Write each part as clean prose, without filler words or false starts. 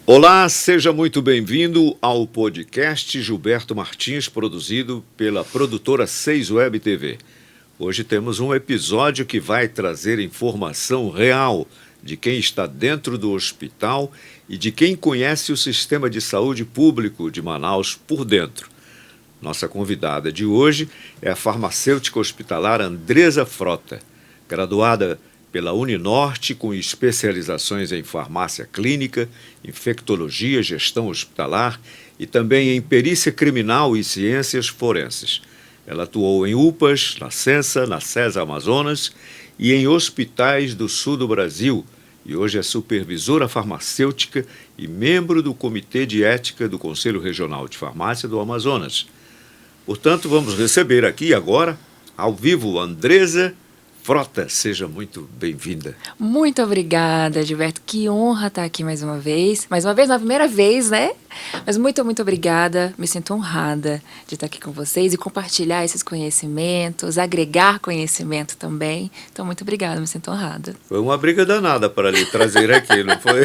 Olá, seja muito bem-vindo ao podcast Gilberto Martins, produzido pela produtora 6 Web TV. Hoje temos um episódio que vai trazer informação real de quem está dentro do hospital e de quem conhece o sistema de saúde público de Manaus por dentro. Nossa convidada de hoje é a farmacêutica hospitalar Andresa Frota, graduada pela Uninorte com especializações em farmácia clínica, infectologia, gestão hospitalar e também em perícia criminal e ciências forenses. Ela atuou em UPAs, na Censa, na CESA Amazonas e em hospitais do sul do Brasil e hoje é supervisora farmacêutica e membro do Comitê de Ética do Conselho Regional de Farmácia do Amazonas. Portanto, vamos receber aqui agora, ao vivo, Andresa Frota. Seja muito bem-vinda. Muito obrigada, Gilberto. Que honra estar aqui mais uma vez. Mais uma vez, na primeira vez, né? Mas muito obrigada. Me sinto honrada de estar aqui com vocês e compartilhar esses conhecimentos, agregar conhecimento também. Então, muito obrigada, me sinto honrada. Foi uma briga danada para lhe trazer aqui, não foi?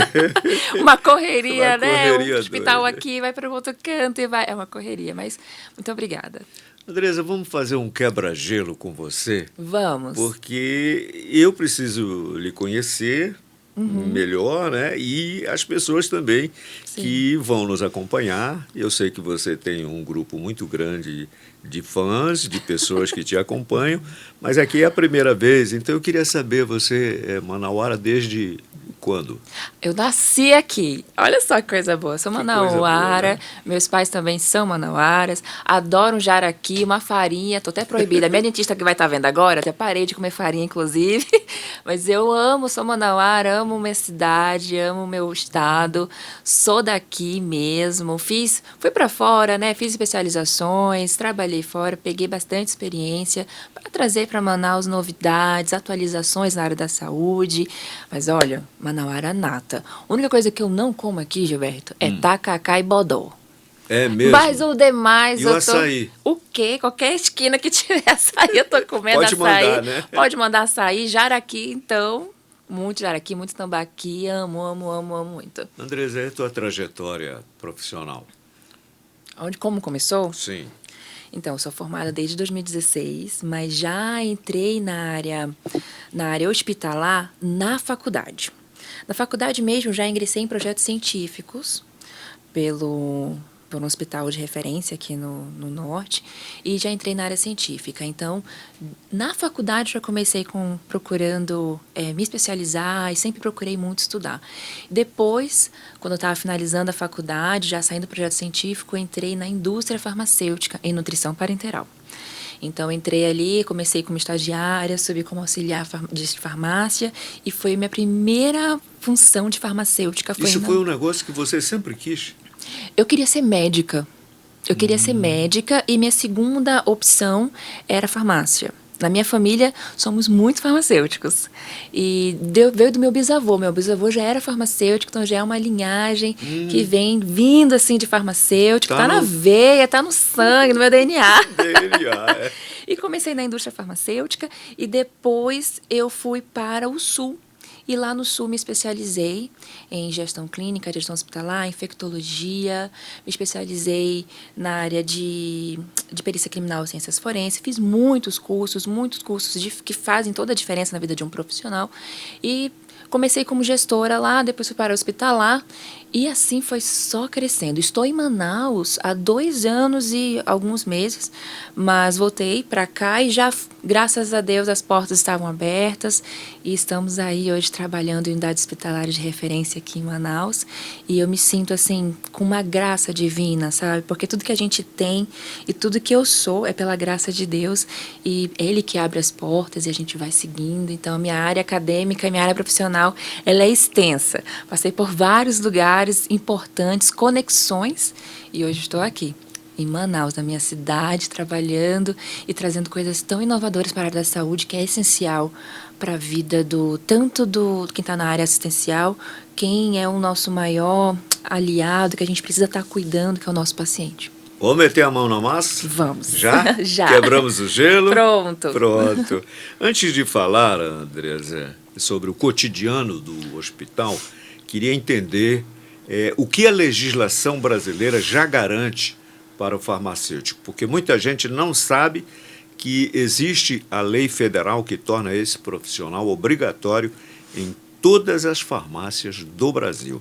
Uma correria, uma né? Correria o hospital doida. Aqui, vai para o outro canto e vai. É uma correria, mas muito obrigada. Andresa, vamos fazer um quebra-gelo com você? Vamos. Porque eu preciso lhe conhecer melhor, né? E as pessoas também que vão nos acompanhar. Eu sei que você tem um grupo muito grande de fãs, de pessoas que te acompanham, mas aqui é a primeira vez, então eu queria saber, você é manauara desde quando? Eu nasci aqui. Olha só que coisa boa. Sou manauara. Boa, né? Meus pais também são manauaras. Adoro um jaraqui, uma farinha. Tô até proibida. A minha dentista que vai estar vendo agora, até parei de comer farinha, inclusive. Mas eu amo, sou manauara, amo minha cidade, amo meu estado. Sou daqui mesmo. Fui para fora, né? Fiz especializações, trabalhei fora, peguei bastante experiência para trazer para Manaus novidades, atualizações na área da saúde. Mas olha, manauara nata. A única coisa que eu não como aqui, Gilberto, é tacacá e bodó. É mesmo? Mas o demais E o açaí? O quê? Qualquer esquina que tiver açaí, eu tô comendo Pode açaí. mandar, né? Pode mandar açaí, jaraqui, então. Muito jaraqui, muito tambaqui. Amo muito. Andresa, é a tua trajetória profissional? Como começou? Sim. Então, eu sou formada desde 2016, mas já entrei na área hospitalar na faculdade. Na faculdade mesmo, já ingressei em projetos científicos por um hospital de referência aqui no norte e já entrei na área científica. Então, na faculdade já comecei procurando me especializar e sempre procurei muito estudar. Depois, quando eu estava finalizando a faculdade, já saindo do projeto científico, entrei na indústria farmacêutica em nutrição parenteral. Então, entrei ali, comecei como estagiária, subi como auxiliar de farmácia e foi minha primeira função de farmacêutica. Isso foi um negócio que você sempre quis? Eu queria ser médica. Eu queria ser médica e minha segunda opção era farmácia. Na minha família, somos muito farmacêuticos. E veio do meu bisavô. Meu bisavô já era farmacêutico, então já é uma linhagem que vem vindo assim de farmacêutico. Tá na veia, tá no sangue, no meu DNA. DNA, é. E comecei na indústria farmacêutica e depois eu fui para o Sul. E lá no Sul me especializei em gestão clínica, gestão hospitalar, infectologia, me especializei na área de perícia criminal e ciências forenses, fiz muitos cursos que fazem toda a diferença na vida de um profissional e comecei como gestora lá, depois fui para o hospitalar e assim foi só crescendo. Estou em Manaus há 2 anos e alguns meses, mas voltei para cá e já, graças a Deus, as portas estavam abertas e estamos aí hoje trabalhando em unidades hospitalares de referência aqui em Manaus e eu me sinto assim com uma graça divina, sabe? Porque tudo que a gente tem e tudo que eu sou é pela graça de Deus e Ele que abre as portas e a gente vai seguindo. Então, a minha área acadêmica, minha área profissional, ela é extensa. Passei por vários lugares importantes, conexões, e hoje estou aqui, em Manaus, na minha cidade, trabalhando e trazendo coisas tão inovadoras para a área da saúde, que é essencial para a vida tanto do quem está na área assistencial, quem é o nosso maior aliado, que a gente precisa estar cuidando, que é o nosso paciente. Vamos meter a mão na massa? Vamos. Já? Já. Quebramos o gelo? Pronto. Pronto. Antes de falar, Andresa, sobre o cotidiano do hospital, queria entender o que a legislação brasileira já garante para o farmacêutico, porque muita gente não sabe que existe a lei federal que torna esse profissional obrigatório em todas as farmácias do Brasil.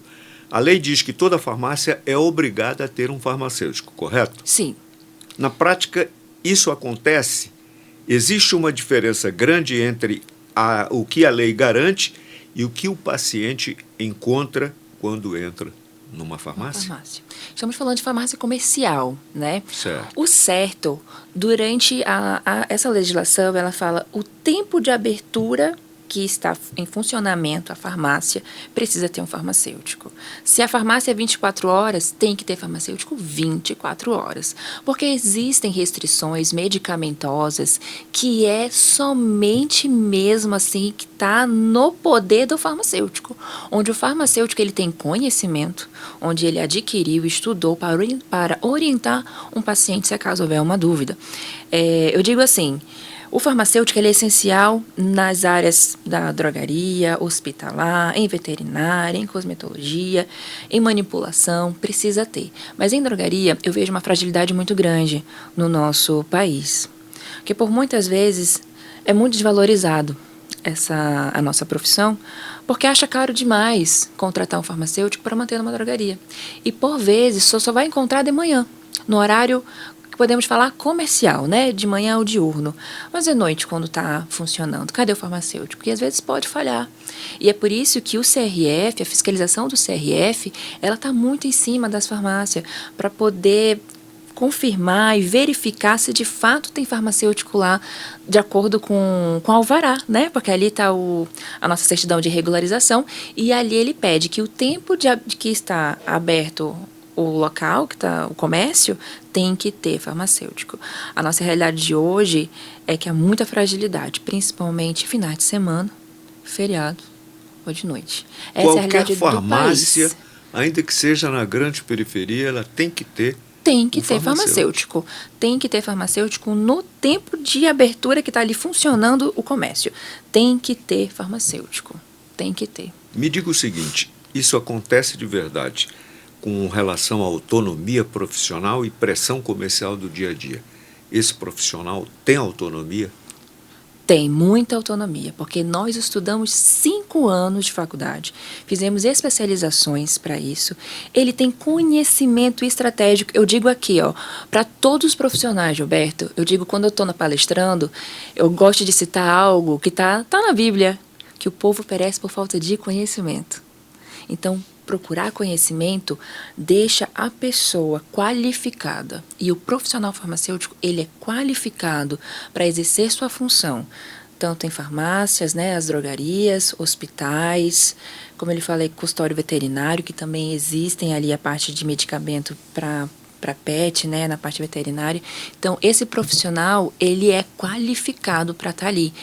A lei diz que toda farmácia é obrigada a ter um farmacêutico, correto? Sim. Na prática, isso acontece? Existe uma diferença grande entre o que a lei garante e o que o paciente encontra quando entra numa farmácia? Farmácia. Estamos falando de farmácia comercial, né? Certo. O certo, durante essa legislação, ela fala o tempo de abertura que está em funcionamento a farmácia, precisa ter um farmacêutico. Se a farmácia é 24 horas, tem que ter farmacêutico 24 horas. Porque existem restrições medicamentosas que é somente mesmo assim que está no poder do farmacêutico. Onde o farmacêutico ele tem conhecimento, onde ele adquiriu, estudou para orientar um paciente se acaso houver uma dúvida. Eu digo assim, o farmacêutico ele é essencial nas áreas da drogaria, hospitalar, em veterinária, em cosmetologia, em manipulação, precisa ter. Mas em drogaria eu vejo uma fragilidade muito grande no nosso país, porque por muitas vezes é muito desvalorizado a nossa profissão, porque acha caro demais contratar um farmacêutico para manter numa drogaria. E por vezes só vai encontrar de manhã, no horário que podemos falar comercial, né? De manhã ou diurno. Mas à noite, quando está funcionando, cadê o farmacêutico? Porque às vezes pode falhar. E é por isso que o CRF, a fiscalização do CRF, ela está muito em cima das farmácias, para poder confirmar e verificar se de fato tem farmacêutico lá de acordo com o alvará, né? Porque ali está a nossa certidão de regularização e ali ele pede que o tempo de que está aberto o local, que está o comércio, tem que ter farmacêutico. A nossa realidade de hoje é que há muita fragilidade, principalmente finais de semana, feriado ou de noite. Essa é a realidade farmácia, do país. ainda que seja na grande periferia, ela tem que ter farmacêutico. Tem que ter farmacêutico no tempo de abertura que está ali funcionando o comércio. Tem que ter farmacêutico. Tem que ter. Me diga o seguinte, isso acontece de verdade com relação à autonomia profissional e pressão comercial do dia a dia. Esse profissional tem autonomia? Tem muita autonomia, porque nós estudamos 5 anos de faculdade, fizemos especializações para isso. Ele tem conhecimento estratégico, eu digo aqui, para todos os profissionais, Gilberto, eu digo quando eu estou palestrando, eu gosto de citar algo que tá na Bíblia, que o povo perece por falta de conhecimento. Então, procurar conhecimento deixa a pessoa qualificada. E o profissional farmacêutico, ele é qualificado para exercer sua função, tanto em farmácias, né, as drogarias, hospitais, como ele falei, consultório veterinário, que também existem ali a parte de medicamento para pet, né, na parte veterinária. Então, esse profissional, ele é qualificado para estar ali.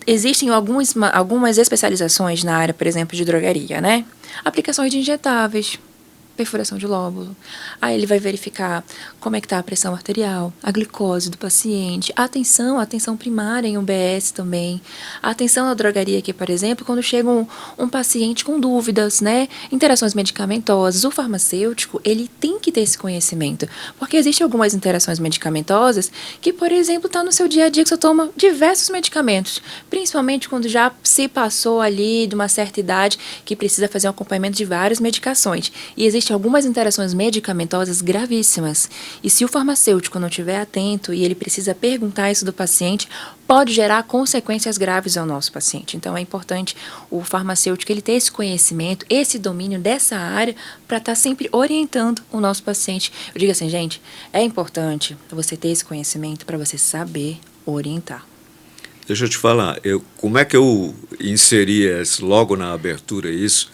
Existem algumas especializações na área, por exemplo, de drogaria, né? Aplicações de injetáveis, perfuração de lóbulo. Aí ele vai verificar como é que está a pressão arterial, a glicose do paciente, a atenção primária em UBS também. A atenção na drogaria aqui, por exemplo, quando chega um paciente com dúvidas, né? Interações medicamentosas. O farmacêutico, ele tem que ter esse conhecimento, porque existem algumas interações medicamentosas que, por exemplo, está no seu dia a dia que você toma diversos medicamentos, principalmente quando já se passou ali de uma certa idade que precisa fazer um acompanhamento de várias medicações. E existem algumas interações medicamentosas gravíssimas. E se o farmacêutico não estiver atento e ele precisa perguntar isso do paciente, pode gerar consequências graves ao nosso paciente. Então, é importante o farmacêutico ele ter esse conhecimento, esse domínio dessa área para estar sempre orientando o nosso paciente. Eu digo assim, gente, é importante você ter esse conhecimento para você saber orientar. Deixa eu te falar, como é que eu inseri logo na abertura isso?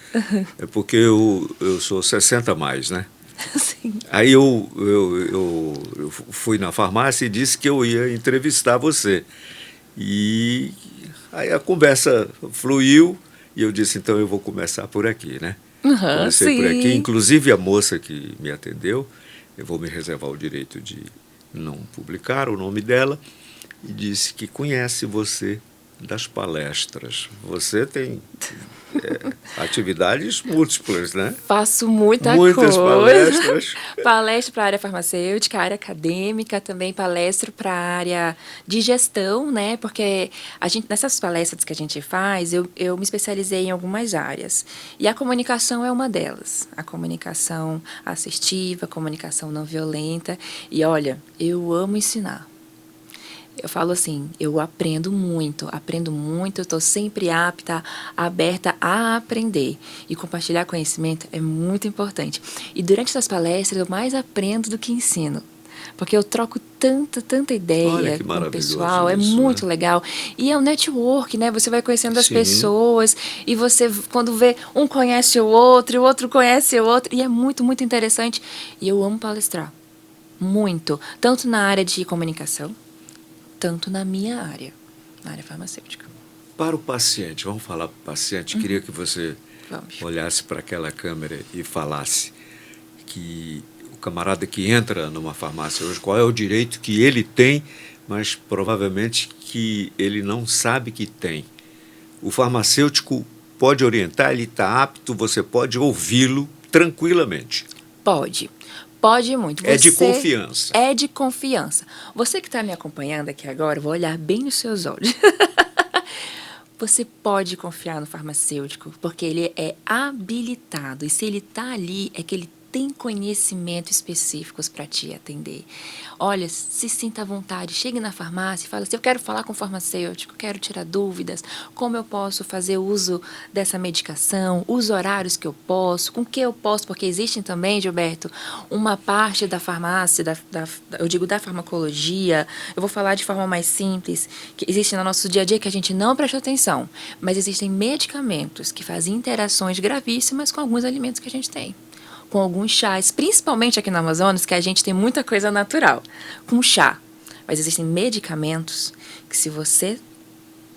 É porque eu sou 60 a mais, né? Sim. Aí eu fui na farmácia e disse que eu ia entrevistar você. E aí a conversa fluiu e eu disse, então eu vou começar por aqui, né? Comecei por aqui, inclusive a moça que me atendeu, eu vou me reservar o direito de não publicar o nome dela, e disse que conhece você das palestras. Você tem atividades múltiplas, né? Faço muitas coisa. Palestras. Palestra para a área farmacêutica, área acadêmica, também palestra para a área de gestão, né? Porque nessas palestras que a gente faz, eu me especializei em algumas áreas. E a comunicação é uma delas. A comunicação assertiva, a comunicação não violenta. E olha, eu amo ensinar. Eu falo assim, eu aprendo muito, estou sempre apta, aberta a aprender. E compartilhar conhecimento é muito importante. E durante essas palestras eu mais aprendo do que ensino. Porque eu troco tanta ideia com o pessoal, é muito legal. E é um network, né? Você vai conhecendo as pessoas e você, quando vê, um conhece o outro conhece o outro. E é muito interessante. E eu amo palestrar. Muito. Tanto na área de comunicação, tanto na minha área, na área farmacêutica. Para o paciente, vamos falar para o paciente, queria que você olhasse para aquela câmera e falasse que o camarada que entra numa farmácia hoje, qual é o direito que ele tem, mas provavelmente que ele não sabe que tem. O farmacêutico pode orientar, ele está apto, você pode ouvi-lo tranquilamente. Pode. Pode muito. É de confiança. É de confiança. Você que está me acompanhando aqui agora, eu vou olhar bem nos seus olhos. Você pode confiar no farmacêutico, porque ele é habilitado. E se ele está ali, é que ele tem conhecimentos específicos para te atender. Olha, se sinta à vontade, chegue na farmácia e fale assim, eu quero falar com o farmacêutico, quero tirar dúvidas, como eu posso fazer uso dessa medicação, os horários que eu posso, com que eu posso, porque existem também, Gilberto, uma parte da farmácia, eu digo da farmacologia, eu vou falar de forma mais simples, que existe no nosso dia a dia que a gente não presta atenção, mas existem medicamentos que fazem interações gravíssimas com alguns alimentos que a gente tem. Com alguns chás, principalmente aqui no Amazonas, que a gente tem muita coisa natural, com chá. Mas existem medicamentos que se você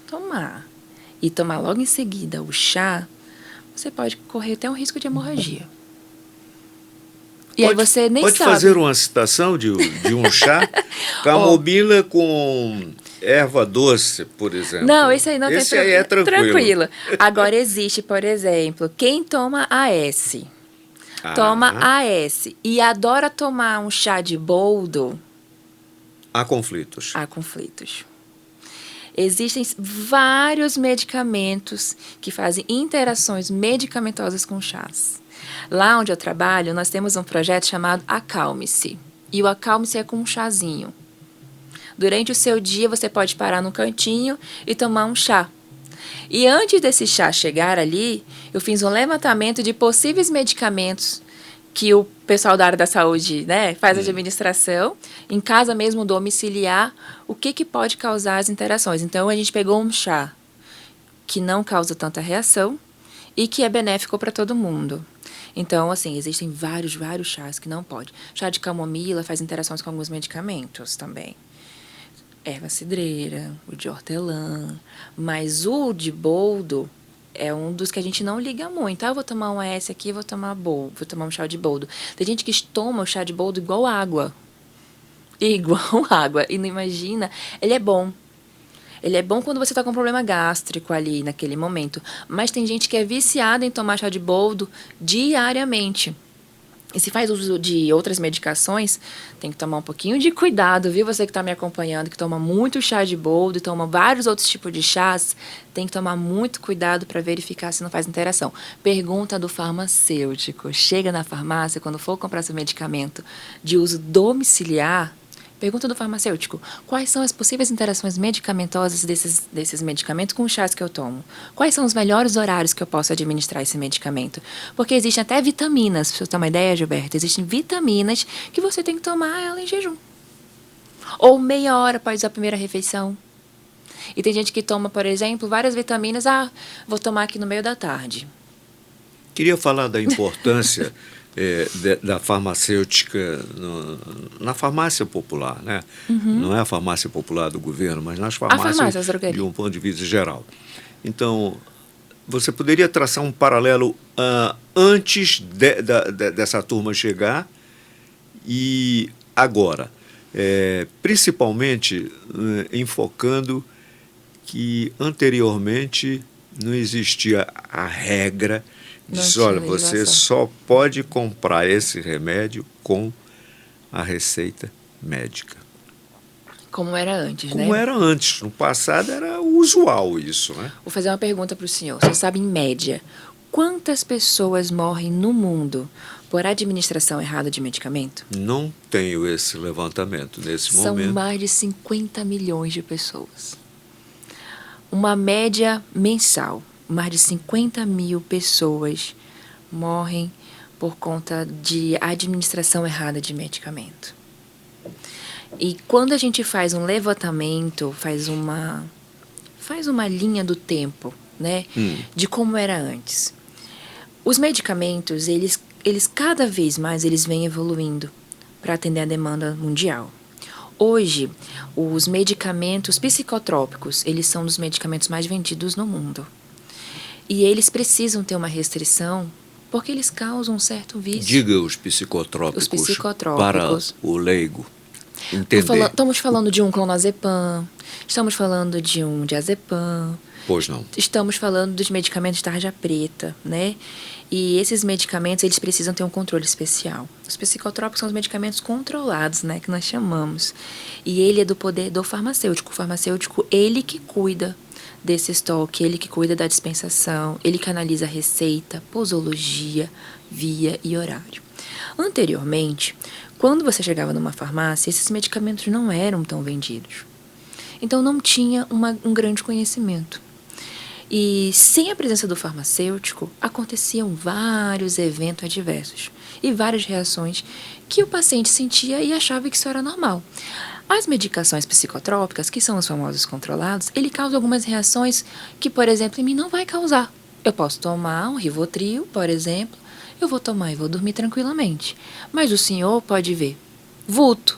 tomar e tomar logo em seguida o chá, você pode correr até um risco de hemorragia. E aí você nem sabe. Pode fazer uma citação de um chá? Camomila com erva doce, por exemplo. Não, esse aí não tem esse aí é tranquilo. Agora existe, por exemplo, quem toma AS. Toma AS e adora tomar um chá de boldo. Há conflitos. Há conflitos. Existem vários medicamentos que fazem interações medicamentosas com chás. Lá onde eu trabalho, nós temos um projeto chamado Acalme-se. E o Acalme-se é com um chazinho. Durante o seu dia, você pode parar num cantinho e tomar um chá. E antes desse chá chegar ali, eu fiz um levantamento de possíveis medicamentos que o pessoal da área da saúde, né, faz a administração, em casa mesmo domiciliar, o que pode causar as interações. Então, a gente pegou um chá que não causa tanta reação e que é benéfico para todo mundo. Então, assim, existem vários chás que não pode. Chá de camomila faz interações com alguns medicamentos também. Erva cidreira, o de hortelã, mas o de boldo é um dos que a gente não liga muito. Eu vou tomar um AS aqui, vou tomar um chá de boldo. Tem gente que toma o chá de boldo igual água. Igual água. E não imagina, ele é bom. Ele é bom quando você está com um problema gástrico ali naquele momento. Mas tem gente que é viciada em tomar chá de boldo diariamente. E se faz uso de outras medicações, tem que tomar um pouquinho de cuidado, viu? Você que está me acompanhando, que toma muito chá de boldo e toma vários outros tipos de chás, tem que tomar muito cuidado para verificar se não faz interação. Pergunta do farmacêutico. Chega na farmácia, quando for comprar seu medicamento de uso domiciliar, pergunta do farmacêutico, quais são as possíveis interações medicamentosas desses medicamentos com os chás que eu tomo? Quais são os melhores horários que eu posso administrar esse medicamento? Porque existem até vitaminas, pra você ter uma ideia, Gilberto, existem vitaminas que você tem que tomar ela em jejum. Ou meia hora após a primeira refeição. E tem gente que toma, por exemplo, várias vitaminas, vou tomar aqui no meio da tarde. Queria falar da importância da farmacêutica na farmácia popular, né? Não é a farmácia popular do governo, mas nas farmácias de um ponto de vista geral. Então, você poderia traçar um paralelo antes dessa turma chegar e agora, principalmente enfocando que anteriormente não existia a regra de Não diz, tinha olha, você legislação. só pode comprar esse remédio com a receita médica. Como era antes, Como né? era antes. No passado era usual isso, né? Vou fazer uma pergunta para o senhor. Você sabe, em média, quantas pessoas morrem no mundo por administração errada de medicamento? Não tenho esse levantamento nesse São momento. mais de 50 milhões de pessoas. Uma média mensal, mais de 50 mil pessoas morrem por conta de administração errada de medicamento. E quando a gente faz um levantamento, faz uma linha do tempo, né, de como era antes. Os medicamentos, eles cada vez mais eles vêm evoluindo para atender a demanda mundial. Hoje, os medicamentos psicotrópicos, eles são dos medicamentos mais vendidos no mundo. E eles precisam ter uma restrição porque eles causam um certo vício. Diga os psicotrópicos, Os psicotrópicos. para o leigo entender. Estamos falando de um clonazepam, estamos falando de um diazepam, Pois não. estamos falando dos medicamentos de tarja preta, né? E esses medicamentos, eles precisam ter um controle especial. Os psicotrópicos são os medicamentos controlados, né, que nós chamamos. E ele é do poder do farmacêutico. O farmacêutico, ele que cuida desse estoque, ele que cuida da dispensação, ele que analisa a receita, posologia, via e horário. Anteriormente, quando você chegava numa farmácia, esses medicamentos não eram tão vendidos. Então, não tinha um grande conhecimento. E sem a presença do farmacêutico, aconteciam vários eventos adversos e várias reações que o paciente sentia e achava que isso era normal. As medicações psicotrópicas, que são os famosos controlados, ele causa algumas reações que, por exemplo, em mim não vai causar. Eu posso tomar um Rivotril, por exemplo, eu vou tomar e vou dormir tranquilamente. Mas o senhor pode ver vulto,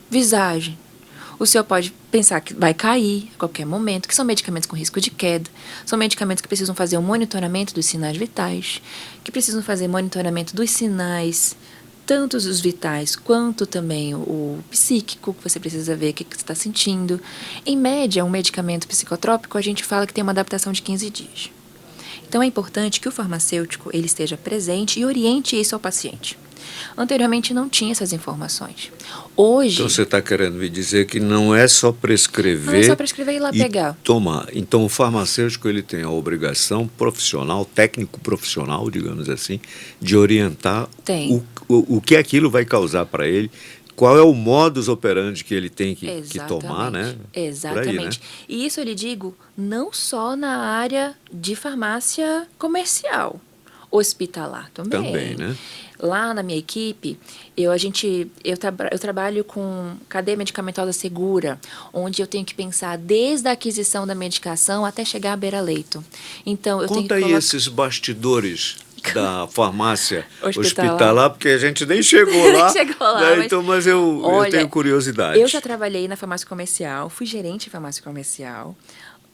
visagem. O senhor pode pensar que vai cair a qualquer momento, que são medicamentos com risco de queda, são medicamentos que precisam fazer um monitoramento dos sinais vitais, que precisam fazer monitoramento dos sinais, tanto os vitais quanto também o psíquico, que você precisa ver o que você está sentindo. Em média, um medicamento psicotrópico, a gente fala que tem uma adaptação de 15 dias. Então, é importante que o farmacêutico ele esteja presente e oriente isso ao paciente. Anteriormente não tinha essas informações. Hoje... Então você está querendo me dizer que não é só prescrever... Não é só prescrever e ir lá pegar. Tomar. Então o farmacêutico ele tem a obrigação profissional, técnico profissional, digamos assim, de orientar o que aquilo vai causar para ele, qual é o modus operandi que ele tem que tomar, né? Exatamente. Aí, né? E isso eu lhe digo não só na área de farmácia comercial, hospitalar também. Também, né? Lá na minha equipe, eu trabalho com cadeia medicamentosa segura, onde eu tenho que pensar desde a aquisição da medicação até chegar à beira-leito. Então, eu Conta tenho que aí esses bastidores da farmácia hospitalar, hospitalar, porque a gente nem chegou lá. Chegou lá, né? mas, Então, mas eu tenho curiosidade. Eu já trabalhei na farmácia comercial, fui gerente de farmácia comercial.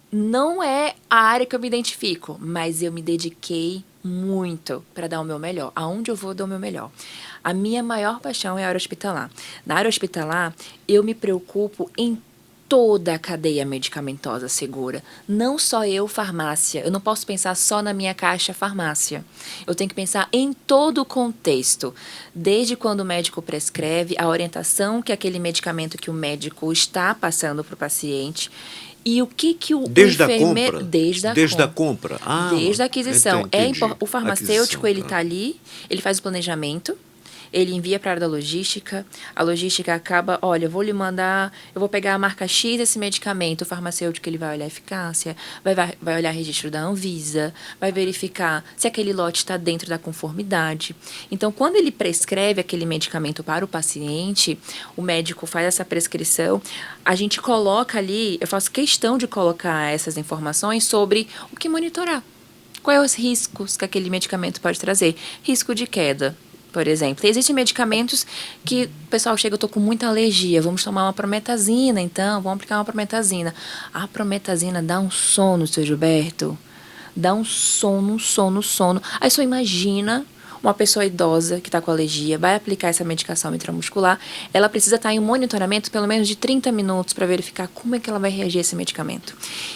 Não é a área que eu me identifico, mas eu me dediquei muito para dar o meu melhor. Aonde eu vou, eu dou o meu melhor. A minha maior paixão é a área hospitalar. Na área hospitalar, eu me preocupo em toda a cadeia medicamentosa segura. Não só eu, farmácia. Eu não posso pensar só na minha caixa farmácia. Eu tenho que pensar em todo o contexto. Desde quando o médico prescreve, a orientação que aquele medicamento que o médico está passando para o paciente. E o que o enfermeiro... Desde a compra? Desde a aquisição. O farmacêutico, ele tá. está ali, ele faz o planejamento, ele envia para a área da logística, a logística acaba, olha, eu vou pegar a marca X desse medicamento, o farmacêutico ele vai olhar a eficácia, vai olhar o registro da Anvisa, vai verificar se aquele lote está dentro da conformidade. Então, quando ele prescreve aquele medicamento para o paciente, o médico faz essa prescrição, a gente coloca ali, eu faço questão de colocar essas informações sobre o que monitorar. Quais os riscos que aquele medicamento pode trazer? Risco de queda, por exemplo. Existem medicamentos que o pessoal chega, eu estou com muita alergia, vamos tomar uma prometazina, então, vamos aplicar uma prometazina. A prometazina dá um sono, seu Gilberto. Dá um sono. Aí só imagina Uma pessoa idosa que está com alergia vai aplicar essa medicação intramuscular, ela precisa estar em um monitoramento pelo menos de 30 minutos para verificar como é que ela vai reagir a esse medicamento.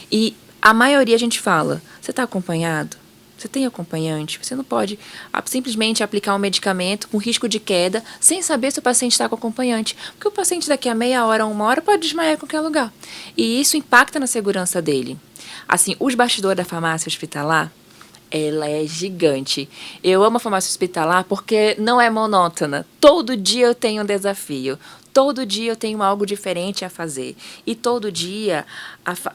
E a maioria a gente fala, você está acompanhado? Você tem acompanhante? Você não pode simplesmente aplicar um medicamento com risco de queda sem saber se o paciente está com acompanhante. Porque o paciente daqui a meia hora, 1 hora, pode desmaiar em qualquer lugar. E isso impacta na segurança dele. Assim, os bastidores da farmácia hospitalar, ela é gigante. Eu amo a farmácia hospitalar porque não é monótona. Todo dia eu tenho um desafio. Todo dia eu tenho algo diferente a fazer. E todo dia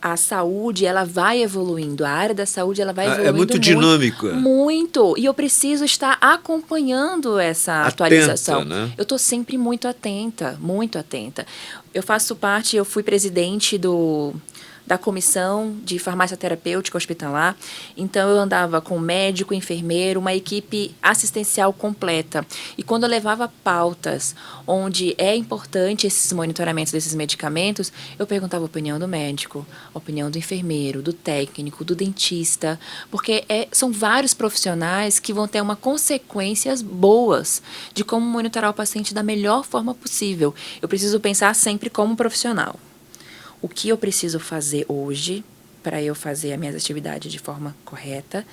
a saúde, ela vai evoluindo. A área da saúde, ela vai evoluindo É muito dinâmica. Muito. E eu preciso estar acompanhando essa atualização. Né? Eu estou sempre muito atenta, muito atenta. Eu faço parte, eu fui presidente da comissão de farmácia terapêutica hospitalar. Então, eu andava com médico, enfermeiro, uma equipe assistencial completa. E quando eu levava pautas onde é importante esses monitoramentos desses medicamentos, eu perguntava a opinião do médico, a opinião do enfermeiro, do técnico, do dentista, porque são vários profissionais que vão ter uma consequências boas de como monitorar o paciente da melhor forma possível. Eu preciso pensar sempre como profissional. O que eu preciso fazer hoje para eu fazer as minhas atividades de forma correta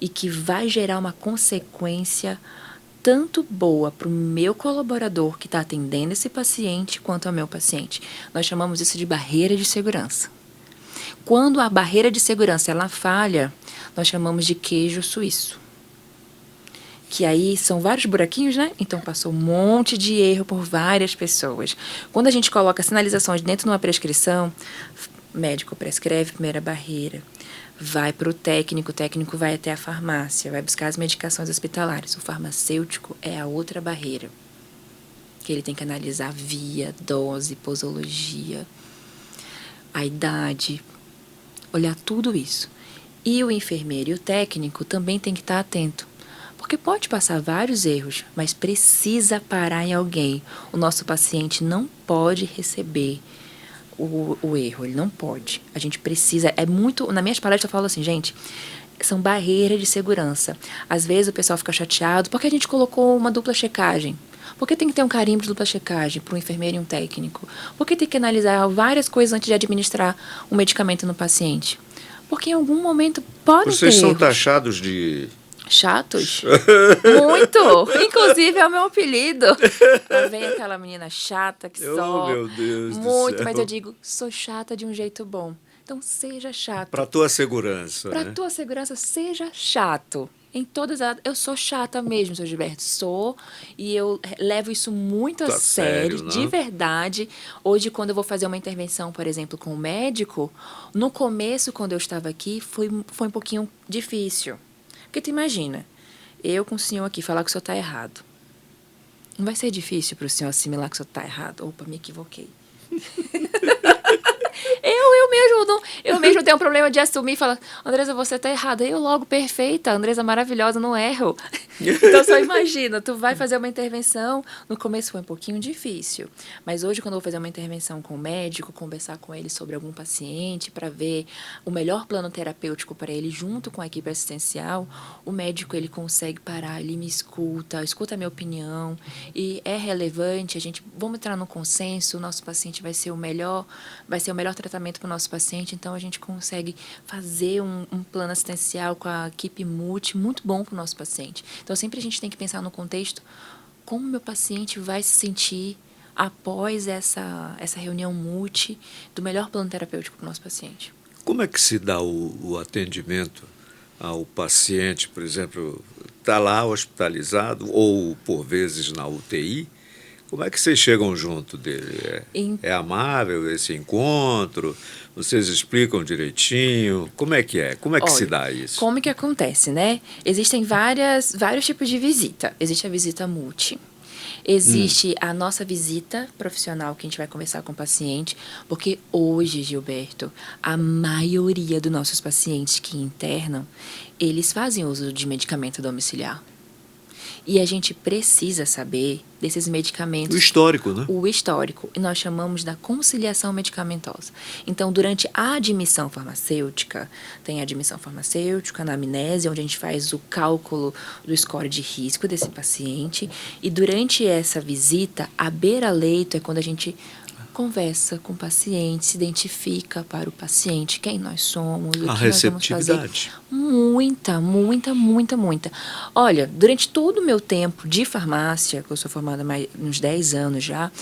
e que vai gerar uma consequência tanto boa para o meu colaborador que está atendendo esse paciente quanto ao meu paciente. Nós chamamos isso de barreira de segurança. Quando a barreira de segurança ela falha, nós chamamos de queijo suíço. Que aí são vários buraquinhos, né? Então, passou um monte de erro por várias pessoas. Quando a gente coloca sinalizações dentro de uma prescrição, o médico prescreve, primeira barreira. Vai para o técnico vai até a farmácia, vai buscar as medicações hospitalares. O farmacêutico é a outra barreira. Que ele tem que analisar via, dose, posologia, a idade, olhar tudo isso. E o enfermeiro e o técnico também tem que estar atento. Porque pode passar vários erros, mas precisa parar em alguém. O nosso paciente não pode receber o erro, ele não pode. A gente precisa, nas minhas palestras eu falo assim, gente, são barreiras de segurança. Às vezes o pessoal fica chateado porque a gente colocou uma dupla checagem. Por que tem que ter um carimbo de dupla checagem para um enfermeiro e um técnico? Por que tem que analisar várias coisas antes de administrar um medicamento no paciente? Porque em algum momento pode ter Vocês são erros. taxados de... Chatos? Muito! Inclusive é o meu apelido. Lá vem aquela menina chata que só... meu Deus muito, do céu. mas eu digo, sou chata de um jeito bom. Então, seja chato. Para tua segurança, Para né? tua segurança, seja chato. Em todas as... Eu sou chata mesmo, seu Gilberto. Sou. E eu levo isso muito a sério, né? de verdade. Hoje, quando eu vou fazer uma intervenção, por exemplo, com o médico, no começo, quando eu estava aqui, foi um pouquinho difícil. Porque tu imagina, eu com o senhor aqui falar que o senhor está errado. Não vai ser difícil para o senhor assimilar que o senhor está errado? Opa, me equivoquei. Eu mesmo tenho um problema de assumir e falar, Andresa, você está errada. Eu logo, perfeita, Andresa maravilhosa, não erro. Então, só imagina, tu vai fazer uma intervenção, no começo foi um pouquinho difícil, mas hoje, quando eu vou fazer uma intervenção com o médico, conversar com ele sobre algum paciente, para ver o melhor plano terapêutico para ele, junto com a equipe assistencial, o médico, ele consegue parar, ele me escuta a minha opinião, e é relevante, vamos entrar num consenso, o nosso paciente vai ser o melhor tratamento para o nosso paciente, então a gente consegue fazer um plano assistencial com a equipe multi, muito bom para o nosso paciente. Então, sempre a gente tem que pensar no contexto, como o meu paciente vai se sentir após essa reunião multi do melhor plano terapêutico para o nosso paciente. Como é que se dá o atendimento ao paciente, por exemplo, está lá hospitalizado ou, por vezes, na UTI? Como é que vocês chegam junto dele? É amável esse encontro? Vocês explicam direitinho? Como é que é? Como é que se dá isso? Como que acontece, né? Existem vários tipos de visita. Existe a visita multi. Existe a nossa visita profissional, que a gente vai conversar com o paciente, porque hoje, Gilberto, a maioria dos nossos pacientes que internam, eles fazem uso de medicamento domiciliar. E a gente precisa saber desses medicamentos. O histórico, né? O histórico. E nós chamamos da conciliação medicamentosa. Então, durante a admissão farmacêutica, tem a admissão farmacêutica, anamnese, onde a gente faz o cálculo do score de risco desse paciente. E durante essa visita, a beira-leito é quando a gente conversa com o paciente, se identifica para o paciente quem nós somos, o que nós vamos fazer. Muita. Olha, durante todo o meu tempo de farmácia, que eu sou formada há uns 10 anos já,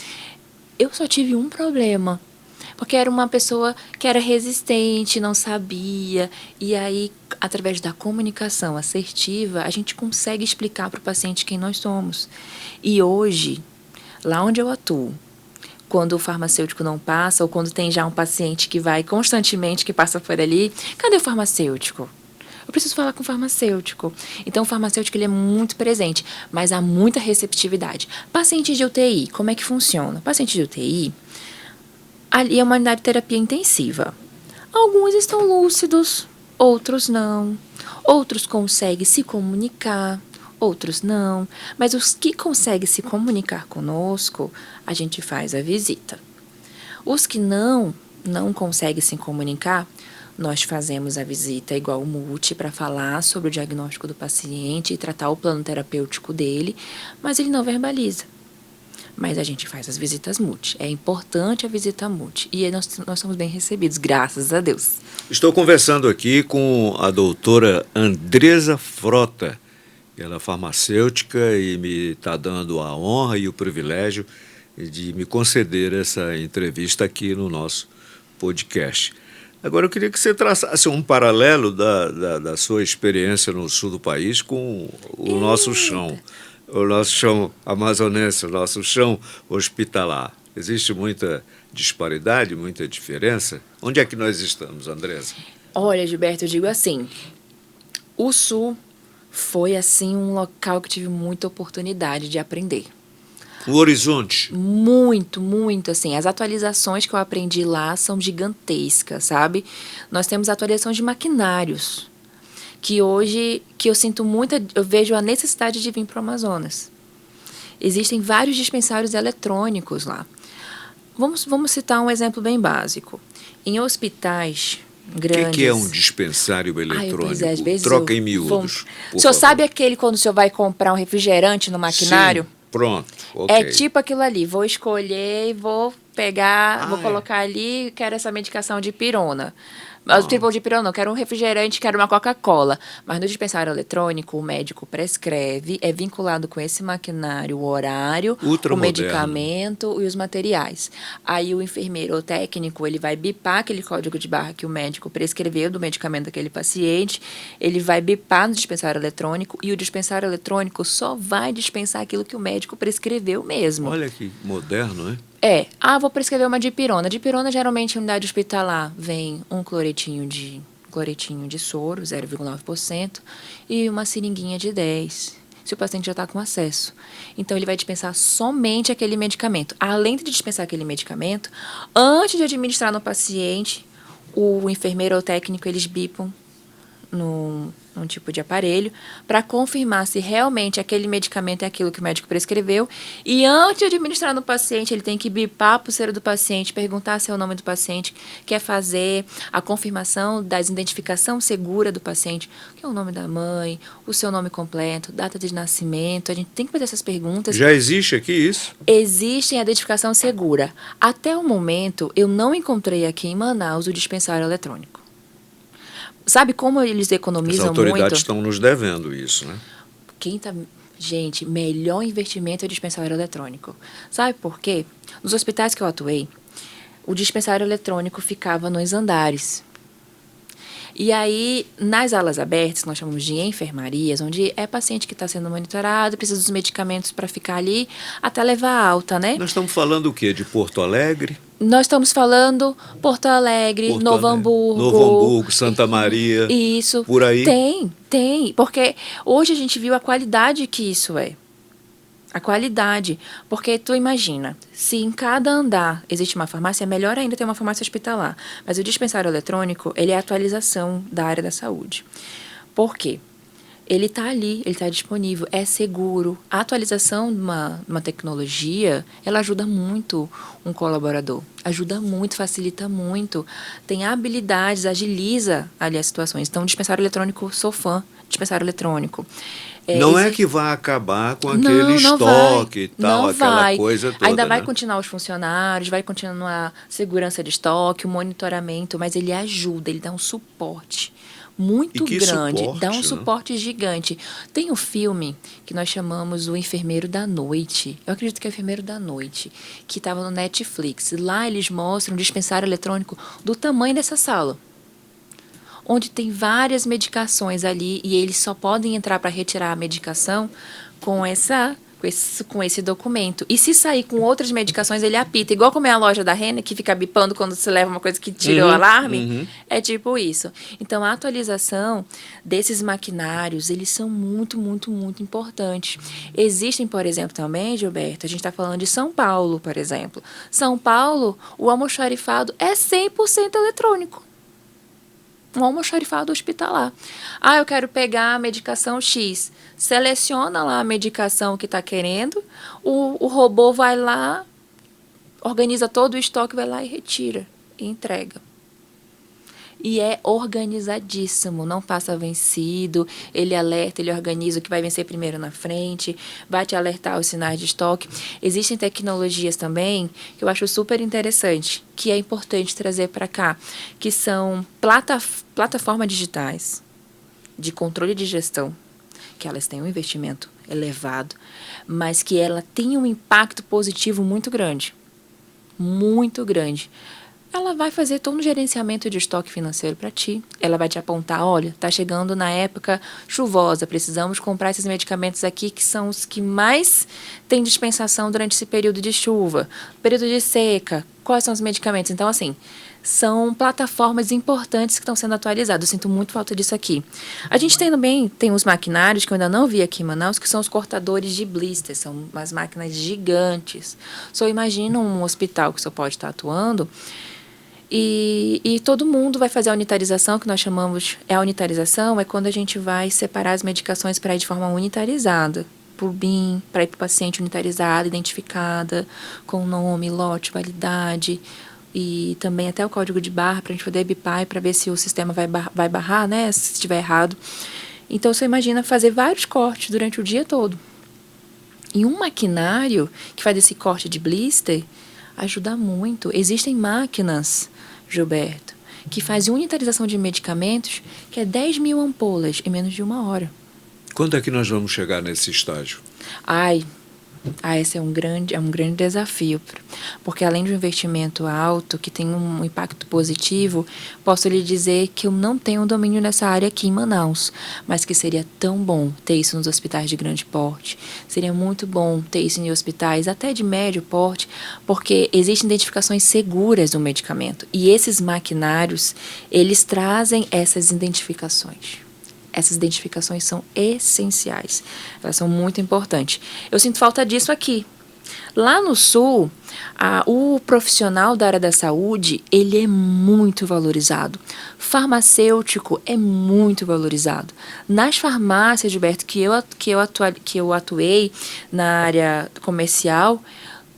eu só tive um problema. Porque era uma pessoa que era resistente, não sabia. E aí, através da comunicação assertiva, a gente consegue explicar para o paciente quem nós somos. E hoje, lá onde eu atuo, quando o farmacêutico não passa, ou quando tem já um paciente que vai constantemente, que passa por ali, cadê o farmacêutico? Eu preciso falar com o farmacêutico. Então, o farmacêutico ele é muito presente, mas há muita receptividade. Paciente de UTI, como é que funciona? Paciente de UTI, ali é uma unidade de terapia intensiva. Alguns estão lúcidos, outros não. Outros conseguem se comunicar, outros não, mas os que conseguem se comunicar conosco, a gente faz a visita. Os que não conseguem se comunicar, nós fazemos a visita igual o multi para falar sobre o diagnóstico do paciente e tratar o plano terapêutico dele, mas ele não verbaliza. Mas a gente faz as visitas multi. É importante a visita multi. E nós somos bem recebidos, graças a Deus. Estou conversando aqui com a doutora Andresa Frota. Ela é farmacêutica e me está dando a honra e o privilégio de me conceder essa entrevista aqui no nosso podcast. Agora, eu queria que você traçasse um paralelo da sua experiência no sul do país com o nosso chão amazonense, o nosso chão hospitalar. Existe muita disparidade, muita diferença? Onde é que nós estamos, Andresa? Olha, Gilberto, eu digo assim, o sul foi, assim, um local que tive muita oportunidade de aprender. O horizonte? Muito, assim. As atualizações que eu aprendi lá são gigantescas, sabe? Nós temos atualizações de maquinários, que hoje, que eu vejo a necessidade de vir para o Amazonas. Existem vários dispensários eletrônicos lá. Vamos citar um exemplo bem básico. Em hospitais grandes. O que é um dispensário eletrônico? Pois é, às vezes troca em miúdos. O senhor sabe aquele quando o senhor vai comprar um refrigerante no maquinário? Sim, pronto. Okay. É tipo aquilo ali. Vou escolher e vou pegar, vou colocar ali, quero essa medicação de pirona. Mas o tipo de pirona, não, quero um refrigerante, quero uma Coca-Cola. Mas no dispensário eletrônico, o médico prescreve, é vinculado com esse maquinário o horário, o medicamento e os materiais. Aí o enfermeiro ou técnico, ele vai bipar aquele código de barra que o médico prescreveu do medicamento daquele paciente, ele vai bipar no dispensário eletrônico e o dispensário eletrônico só vai dispensar aquilo que o médico prescreveu mesmo. Olha que moderno, né? Vou prescrever uma dipirona. Dipirona, geralmente, em unidade hospitalar, vem um cloretinho de soro, 0,9%, e uma seringuinha de 10, se o paciente já está com acesso. Então, ele vai dispensar somente aquele medicamento. Além de dispensar aquele medicamento, antes de administrar no paciente, o enfermeiro ou técnico, eles bipam num tipo de aparelho para confirmar se realmente aquele medicamento é aquilo que o médico prescreveu. E antes de administrar no paciente, ele tem que bipar a pulseira do paciente, perguntar se é o nome do paciente, quer fazer a confirmação da identificação segura do paciente, que é o nome da mãe, o seu nome completo, data de nascimento. A gente tem que fazer essas perguntas. Já existe aqui isso? Existe a identificação segura. Até o momento, eu não encontrei aqui em Manaus o dispensário eletrônico. Sabe como eles economizam muito? As autoridades estão nos devendo isso, né? Gente, melhor investimento é o dispensário eletrônico. Sabe por quê? Nos hospitais que eu atuei, o dispensário eletrônico ficava nos andares. E aí, nas alas abertas, que nós chamamos de enfermarias, onde é paciente que está sendo monitorado, precisa dos medicamentos para ficar ali até levar alta, né? Nós estamos falando o quê? De Porto Alegre? Nós estamos falando Porto Alegre, Novo Hamburgo, Santa Maria. Isso. Por aí. Tem. Porque hoje a gente viu a qualidade que isso é. A qualidade. Porque tu imagina, se em cada andar existe uma farmácia, é melhor ainda ter uma farmácia hospitalar. Mas o dispensário eletrônico, ele é a atualização da área da saúde. Por quê? Ele está ali, ele está disponível, é seguro. A atualização de uma tecnologia, ela ajuda muito um colaborador. Ajuda muito, facilita muito. Tem habilidades, agiliza ali as situações. Então, dispensário eletrônico, sou fã de dispensário eletrônico. Não é que vai acabar com aquele não estoque e tal, não aquela vai. coisa toda, Ainda vai né? continuar os funcionários, vai continuar a segurança de estoque, o monitoramento, mas ele ajuda, ele dá um suporte E muito que grande, dá um suporte, né? suporte gigante. Tem um filme que nós chamamos O Enfermeiro da Noite. Eu acredito que é o Enfermeiro da Noite, que estava no Netflix. Lá eles mostram um dispensário eletrônico do tamanho dessa sala, onde tem várias medicações ali e eles só podem entrar para retirar a medicação com esse documento. E se sair com outras medicações, ele apita. Igual como é a loja da Renner, que fica bipando quando se leva uma coisa que tira o alarme. É tipo isso. Então, a atualização desses maquinários, eles são muito, muito, muito importantes. Existem, por exemplo, também, Gilberto, a gente está falando de São Paulo, por exemplo. São Paulo, o almoxarifado é 100% eletrônico. Um almoxarifado hospitalar. Ah, eu quero pegar a medicação X. Seleciona lá a medicação que está querendo, o robô vai lá, organiza todo o estoque, vai lá e retira e entrega. E é organizadíssimo, não passa vencido, ele alerta, ele organiza o que vai vencer primeiro na frente, vai te alertar os sinais de estoque. Existem tecnologias também que eu acho super interessante, que é importante trazer para cá, que são plataformas digitais de controle de gestão, que elas têm um investimento elevado, mas que ela tem um impacto positivo muito grande. Muito grande. Ela vai fazer todo um gerenciamento de estoque financeiro para ti. Ela vai te apontar, olha, está chegando na época chuvosa, precisamos comprar esses medicamentos aqui que são os que mais têm dispensação durante esse período de chuva. Período de seca, quais são os medicamentos? Então, assim, são plataformas importantes que estão sendo atualizadas. Eu sinto muito falta disso aqui. A gente também tem uns maquinários que eu ainda não vi aqui em Manaus, que são os cortadores de blister. São umas máquinas gigantes. Só imagina um hospital que só pode estar atuando e todo mundo vai fazer a unitarização, que nós chamamos, a unitarização é quando a gente vai separar as medicações para ir de forma unitarizada, por BIM, para ir para o paciente unitarizada, identificada, com nome, lote, validade, e também até o código de barra, para a gente poder bipar para ver se o sistema vai barrar, né, se estiver errado. Então, você imagina fazer vários cortes durante o dia todo. E um maquinário que faz esse corte de blister ajuda muito. Existem máquinas, Gilberto, que fazem unitarização de medicamentos, que é 10 mil ampolas em menos de 1 hora. Quando é que nós vamos chegar nesse estágio? Esse é um grande desafio, porque além de um investimento alto, que tem um impacto positivo, posso lhe dizer que eu não tenho um domínio nessa área aqui em Manaus, mas que seria tão bom ter isso nos hospitais de grande porte, seria muito bom ter isso em hospitais até de médio porte, porque existem identificações seguras do medicamento, e esses maquinários, eles trazem essas identificações. Essas identificações são essenciais, elas são muito importantes. Eu sinto falta disso aqui. Lá no Sul, o profissional da área da saúde, ele é muito valorizado. Farmacêutico é muito valorizado. Nas farmácias, Gilberto, que eu atuei na área comercial,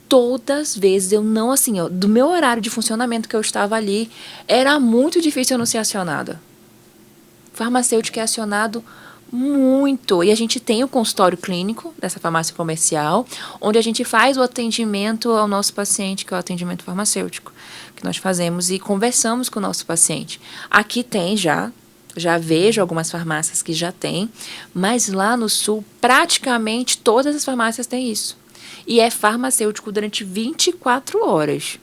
todas as vezes eu não, assim, do meu horário de funcionamento que eu estava ali, era muito difícil eu não ser acionada. Farmacêutico é acionado muito. E a gente tem o consultório clínico dessa farmácia comercial, onde a gente faz o atendimento ao nosso paciente, que é o atendimento farmacêutico, que nós fazemos e conversamos com o nosso paciente. Aqui tem já vejo algumas farmácias que já têm, mas lá no Sul, praticamente todas as farmácias têm isso. E é farmacêutico durante 24 horas.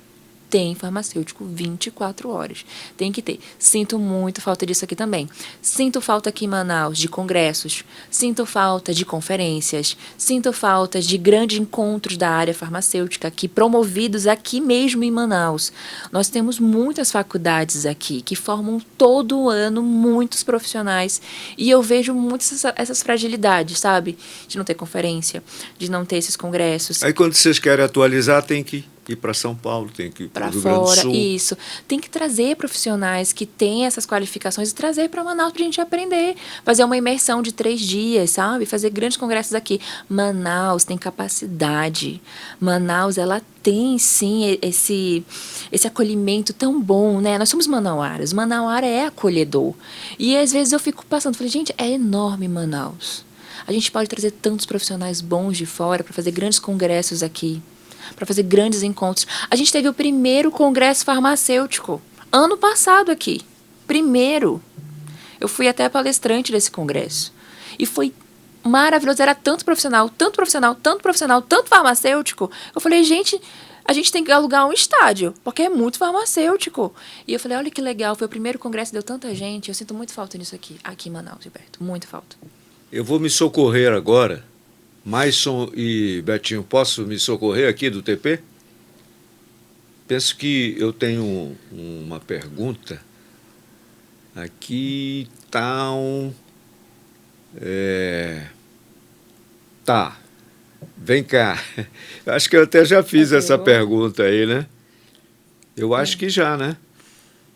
Tem farmacêutico 24 horas. Tem que ter. Sinto muito falta disso aqui também. Sinto falta aqui em Manaus de congressos. Sinto falta de conferências. Sinto falta de grandes encontros da área farmacêutica aqui, promovidos aqui mesmo em Manaus. Nós temos muitas faculdades aqui que formam todo ano muitos profissionais. E eu vejo muitas essas fragilidades, sabe? De não ter conferência, de não ter esses congressos. Aí quando vocês querem atualizar, tem que ir para São Paulo, tem que ir para o Para Rio Grande do fora, Sul. isso. Tem que trazer profissionais que têm essas qualificações e trazer para Manaus para a gente aprender. Fazer uma imersão de 3 dias, sabe? Fazer grandes congressos aqui. Manaus tem capacidade. Manaus, ela tem, sim, esse acolhimento tão bom, né? Nós somos manauaras. Manauara é acolhedor. E às vezes eu fico passando, falei, gente, é enorme Manaus. A gente pode trazer tantos profissionais bons de fora para fazer grandes congressos aqui, para fazer grandes encontros. A gente teve o primeiro congresso farmacêutico ano passado aqui. Primeiro. Eu fui até palestrante desse congresso. E foi maravilhoso. Era tanto profissional, tanto profissional, tanto profissional, tanto farmacêutico. Eu falei, gente, a gente tem que alugar um estádio, porque é muito farmacêutico. E eu falei, olha que legal, foi o primeiro congresso, deu tanta gente. Eu sinto muito falta nisso aqui em Manaus, Gilberto. Muito falta. Eu vou me socorrer agora. Maison e Betinho, posso me socorrer aqui do TP? Penso que eu tenho uma pergunta. Aqui está Tá, vem cá. Acho que eu até já fiz essa pergunta aí, né? Eu acho que já, né?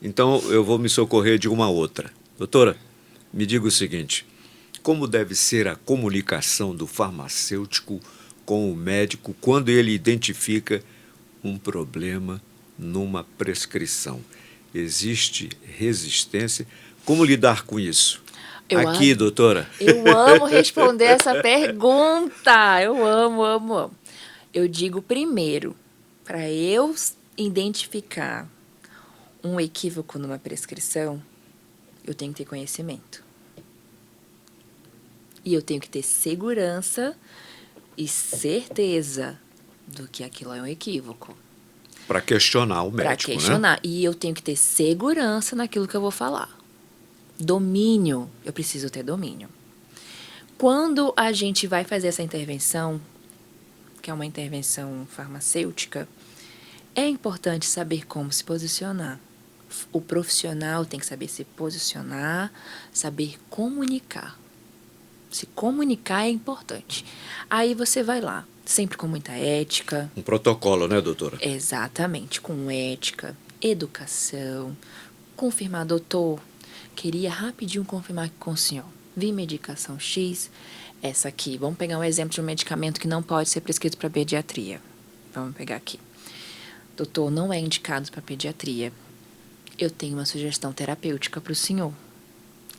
Então eu vou me socorrer de uma outra. Doutora, me diga o seguinte: como deve ser a comunicação do farmacêutico com o médico quando ele identifica um problema numa prescrição? Existe resistência? Como lidar com isso? Aqui, doutora. Eu amo responder essa pergunta. Eu amo. Eu digo primeiro, para eu identificar um equívoco numa prescrição, eu tenho que ter conhecimento. E eu tenho que ter segurança e certeza do que aquilo é um equívoco. Para questionar o médico, Para questionar. Né? E eu tenho que ter segurança naquilo que eu vou falar. Domínio. Eu preciso ter domínio. Quando a gente vai fazer essa intervenção, que é uma intervenção farmacêutica, é importante saber como se posicionar. O profissional tem que saber se posicionar, saber comunicar. Se comunicar é importante. Aí você vai lá, sempre com muita ética. Um protocolo, né, doutora? Exatamente, com ética, educação. Confirmar, doutor, queria rapidinho confirmar com o senhor. Vi medicação X, essa aqui. Vamos pegar um exemplo de um medicamento que não pode ser prescrito para pediatria. Vamos pegar aqui. Doutor, não é indicado para pediatria. Eu tenho uma sugestão terapêutica para o senhor,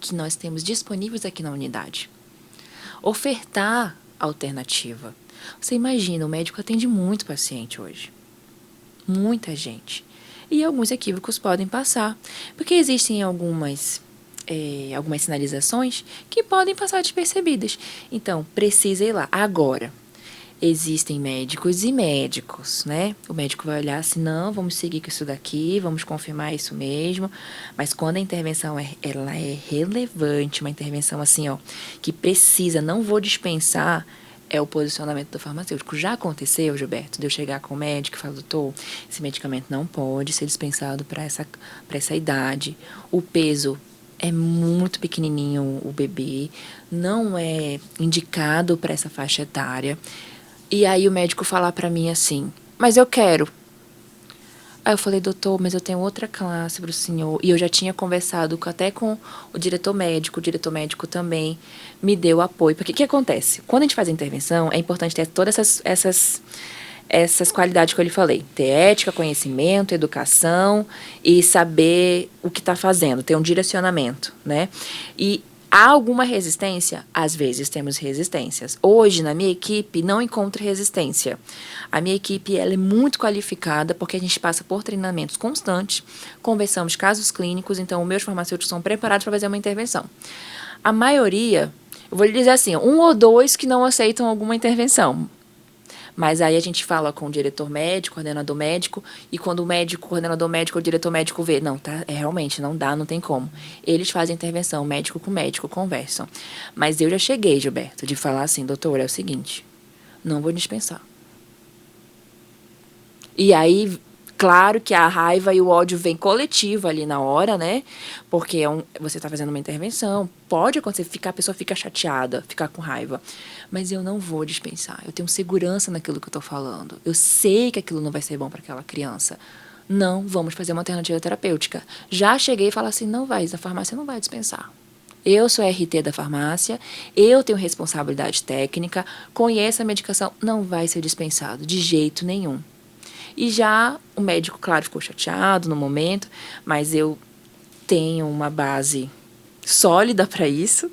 que nós temos disponíveis aqui na unidade. Ofertar alternativa. Você imagina, o médico atende muito paciente hoje. Muita gente. E alguns equívocos podem passar. Porque existem algumas sinalizações que podem passar despercebidas. Então, precisa ir lá. Agora, existem médicos e médicos, né? O médico vai olhar assim, não, vamos seguir com isso daqui, vamos confirmar isso mesmo. Mas quando a intervenção ela é relevante, uma intervenção assim, ó, que precisa, não vou dispensar, é o posicionamento do farmacêutico. Já aconteceu, Gilberto, de eu chegar com o médico e falar, doutor, esse medicamento não pode ser dispensado para essa idade. O peso é muito pequenininho, o bebê, não é indicado para essa faixa etária. E aí o médico falar para mim assim, mas eu quero. Aí eu falei, doutor, mas eu tenho outra classe para o senhor. E eu já tinha conversado até com o diretor médico também me deu apoio. Porque o que acontece? Quando a gente faz a intervenção, é importante ter todas essas qualidades que eu lhe falei. Ter ética, conhecimento, educação e saber o que está fazendo, ter um direcionamento, né? E há alguma resistência? Às vezes temos resistências. Hoje, na minha equipe, não encontro resistência. A minha equipe ela é muito qualificada porque a gente passa por treinamentos constantes, conversamos casos clínicos, então os meus farmacêuticos são preparados para fazer uma intervenção. A maioria, eu vou lhe dizer assim, 1 ou 2 que não aceitam alguma intervenção. Mas aí a gente fala com o diretor médico, coordenador médico, e quando o médico, coordenador médico ou diretor médico vê, não, tá, realmente não dá, não tem como. Eles fazem intervenção, médico com médico, conversam. Mas eu já cheguei, Gilberto, de falar assim, doutor, é o seguinte, não vou dispensar. E aí Claro que a raiva e o ódio vem coletivo ali na hora, né? Porque você está fazendo uma intervenção. Pode acontecer, a pessoa fica chateada, ficar com raiva. Mas eu não vou dispensar. Eu tenho segurança naquilo que eu estou falando. Eu sei que aquilo não vai ser bom para aquela criança. Não, vamos fazer uma alternativa terapêutica. Já cheguei e falei assim, não vai, a farmácia não vai dispensar. Eu sou RT da farmácia, eu tenho responsabilidade técnica, conheço a medicação, não vai ser dispensado, de jeito nenhum. E já o médico, claro, ficou chateado no momento, mas eu tenho uma base sólida para isso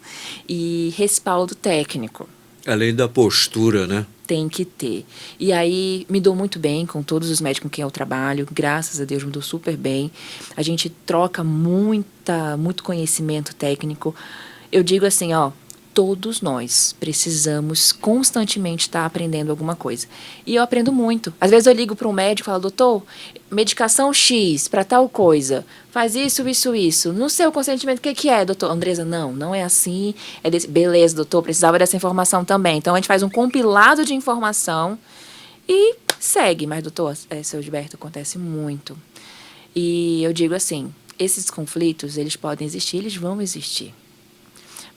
e respaldo técnico. Além da postura, né? Tem que ter. E aí me dou muito bem com todos os médicos com quem eu trabalho, graças a Deus me dou super bem. A gente troca muito conhecimento técnico. Eu digo assim, ó, todos nós precisamos constantemente estar aprendendo alguma coisa. E eu aprendo muito. Às vezes eu ligo para um médico e falo, doutor, medicação X para tal coisa, faz isso. No seu consentimento, o que é, doutor? Andresa, não é assim. É desse. Beleza, doutor, precisava dessa informação também. Então a gente faz um compilado de informação e segue. Mas, doutor, seu Gilberto, acontece muito. E eu digo assim, esses conflitos, eles podem existir, eles vão existir.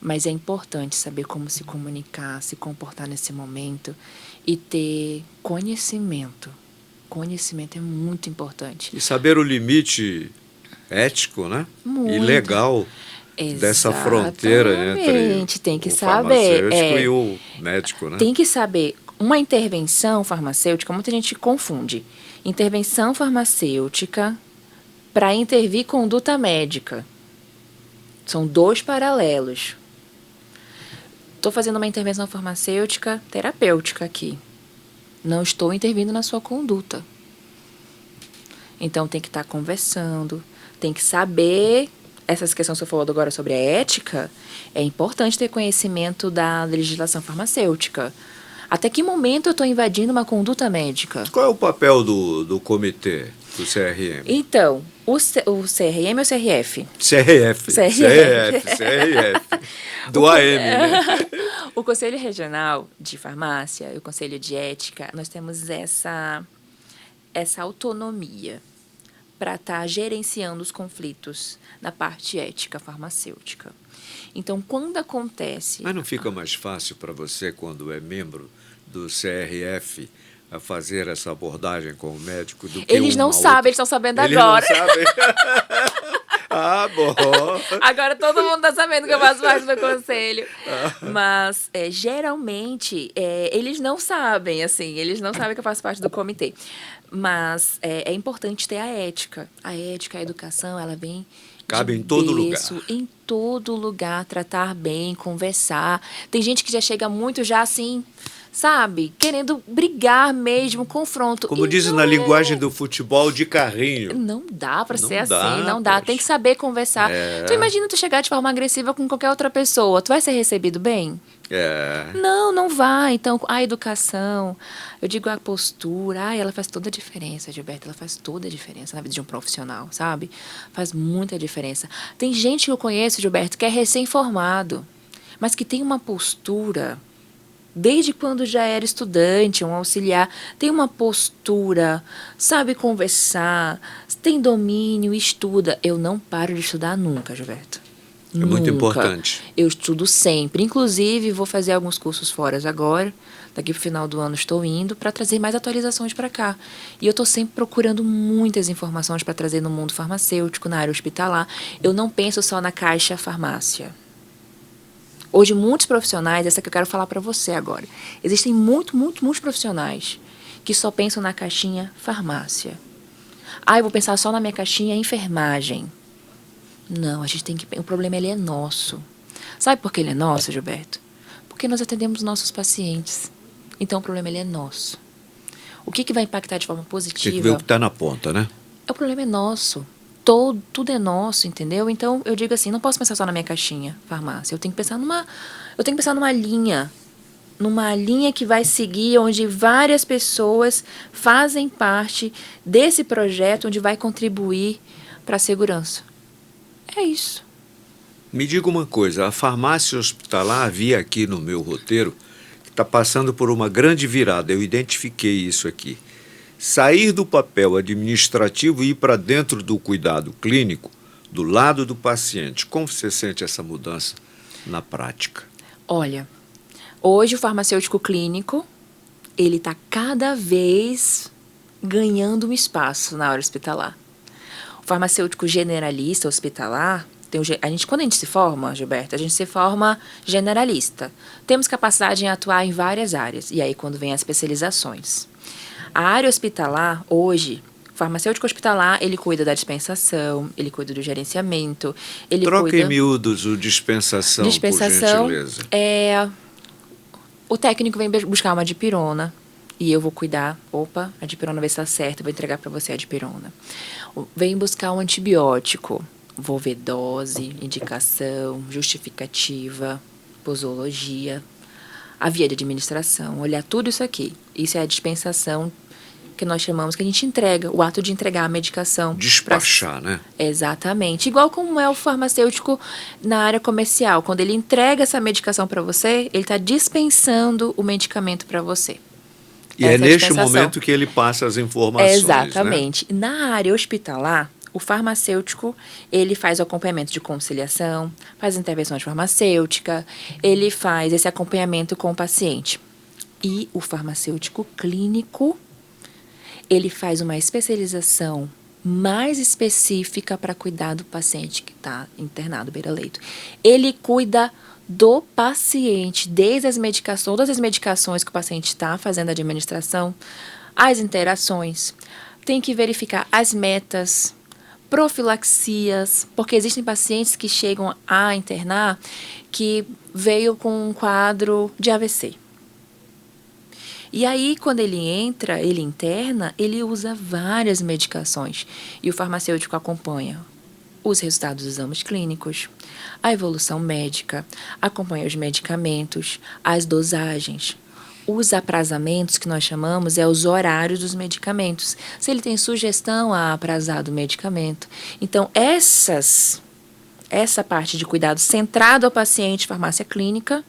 Mas é importante saber como se comunicar, se comportar nesse momento e ter conhecimento. Conhecimento é muito importante. E saber o limite ético, né? Muito. E legal dessa fronteira entre tem que o saber, farmacêutico e o médico, né? Tem que saber. Uma intervenção farmacêutica, muita gente confunde. Intervenção farmacêutica para intervir conduta médica. São dois paralelos. Estou fazendo uma intervenção farmacêutica terapêutica aqui. Não estou intervindo na sua conduta. Então, tem que estar conversando, tem que saber. Essas questões que você falou agora sobre a ética, é importante ter conhecimento da legislação farmacêutica. Até que momento eu estou invadindo uma conduta médica? Qual é o papel do comitê, do CRM? Então, o CRM ou o CRF? CRF. Do AM, né? O Conselho Regional de Farmácia e o Conselho de Ética, nós temos essa autonomia para estar gerenciando os conflitos na parte ética farmacêutica. Então, quando acontece... Mas não fica mais fácil para você, quando é membro do CRF, a fazer essa abordagem com o médico do que eles não sabem, eles estão sabendo agora. Eles não sabem. Ah, bom. Agora todo mundo está sabendo que eu faço parte do conselho. Mas, geralmente, eles não sabem, assim, eles não sabem que eu faço parte do comitê. Mas é importante ter a ética. A ética, a educação, ela vem... Cabe em todo lugar. Em todo lugar, tratar bem, conversar. Tem gente que já chega muito já assim, sabe? Querendo brigar mesmo, confronto. Como dizem na linguagem do futebol, de carrinho. Não dá pra ser dá, assim, não dá. poxa. Tem que saber conversar. Tu imagina tu chegar de forma agressiva com qualquer outra pessoa. Tu vai ser recebido bem? Não vai. Então, a educação, eu digo a postura, ela faz toda a diferença, Gilberto, ela faz toda a diferença na vida de um profissional, sabe? Faz muita diferença. Tem gente que eu conheço, Gilberto, que é recém-formado, mas que tem uma postura, desde quando já era estudante, um auxiliar, tem uma postura, sabe conversar, tem domínio, estuda. Eu não paro de estudar nunca, Gilberto. É muito importante. Eu estudo sempre. Inclusive, vou fazer alguns cursos fora agora. Daqui para o final do ano estou indo para trazer mais atualizações para cá. E eu estou sempre procurando muitas informações para trazer no mundo farmacêutico, na área hospitalar. Eu não penso só na caixa farmácia. Hoje, muitos profissionais, essa que eu quero falar para você agora. Existem muitos profissionais que só pensam na caixinha farmácia. Eu vou pensar só na minha caixinha enfermagem. Não, a gente tem que... O problema, ele é nosso. Sabe por que ele é nosso, Gilberto? Porque nós atendemos nossos pacientes. Então, o problema, ele é nosso. O que vai impactar de forma positiva... Tem que ver o que está na ponta, né? O problema é nosso. Tudo é nosso, entendeu? Então, eu digo assim, não posso pensar só na minha caixinha, farmácia. Eu tenho que pensar numa linha. Numa linha que vai seguir, onde várias pessoas fazem parte desse projeto, onde vai contribuir para a segurança. É isso. Me diga uma coisa, a farmácia hospitalar, havia aqui no meu roteiro, que está passando por uma grande virada, eu identifiquei isso aqui. sair do papel administrativo e ir para dentro do cuidado clínico, do lado do paciente. Como você sente essa mudança na prática? Olha, hoje o farmacêutico clínico, ele está cada vez ganhando um espaço na área hospitalar. O farmacêutico generalista hospitalar, quando a gente se forma, Gilberto, a gente se forma generalista. Temos capacidade em atuar em várias áreas, e aí quando vem as especializações. A área hospitalar, hoje, o farmacêutico hospitalar, ele cuida da dispensação, ele cuida do gerenciamento, ele Troca cuida... em miúdos o dispensação, por gentileza. O técnico vem buscar uma dipirona e eu vou cuidar. Opa, a dipirona vai estar certa, eu vou entregar para você a dipirona. Vem buscar um antibiótico. Vou ver dose, indicação, justificativa, posologia, a via de administração, olhar tudo isso aqui. Isso é a dispensação que nós chamamos, que a gente entrega, o ato de entregar a medicação. Despachar, né? Exatamente. Igual como é o farmacêutico na área comercial. Quando ele entrega essa medicação para você, ele está dispensando o medicamento para você. E é neste momento que ele passa as informações, exatamente. Né? Na área hospitalar, o farmacêutico, ele faz o acompanhamento de conciliação, faz intervenções farmacêuticas, ele faz esse acompanhamento com o paciente. E o farmacêutico clínico, ele faz uma especialização mais específica para cuidar do paciente que está internado beira-leito. Ele cuida do paciente, desde as medicações, todas as medicações que o paciente está fazendo a administração, as interações, tem que verificar as metas, profilaxias, porque existem pacientes que chegam a internar que veio com um quadro de AVC. E aí, quando ele interna, ele usa várias medicações. E o farmacêutico acompanha os resultados dos exames clínicos, a evolução médica, acompanha os medicamentos, as dosagens. Os aprazamentos, que nós chamamos, os horários dos medicamentos. Se ele tem sugestão a aprazar do medicamento. Então, essa parte de cuidado centrado ao paciente, farmácia clínica,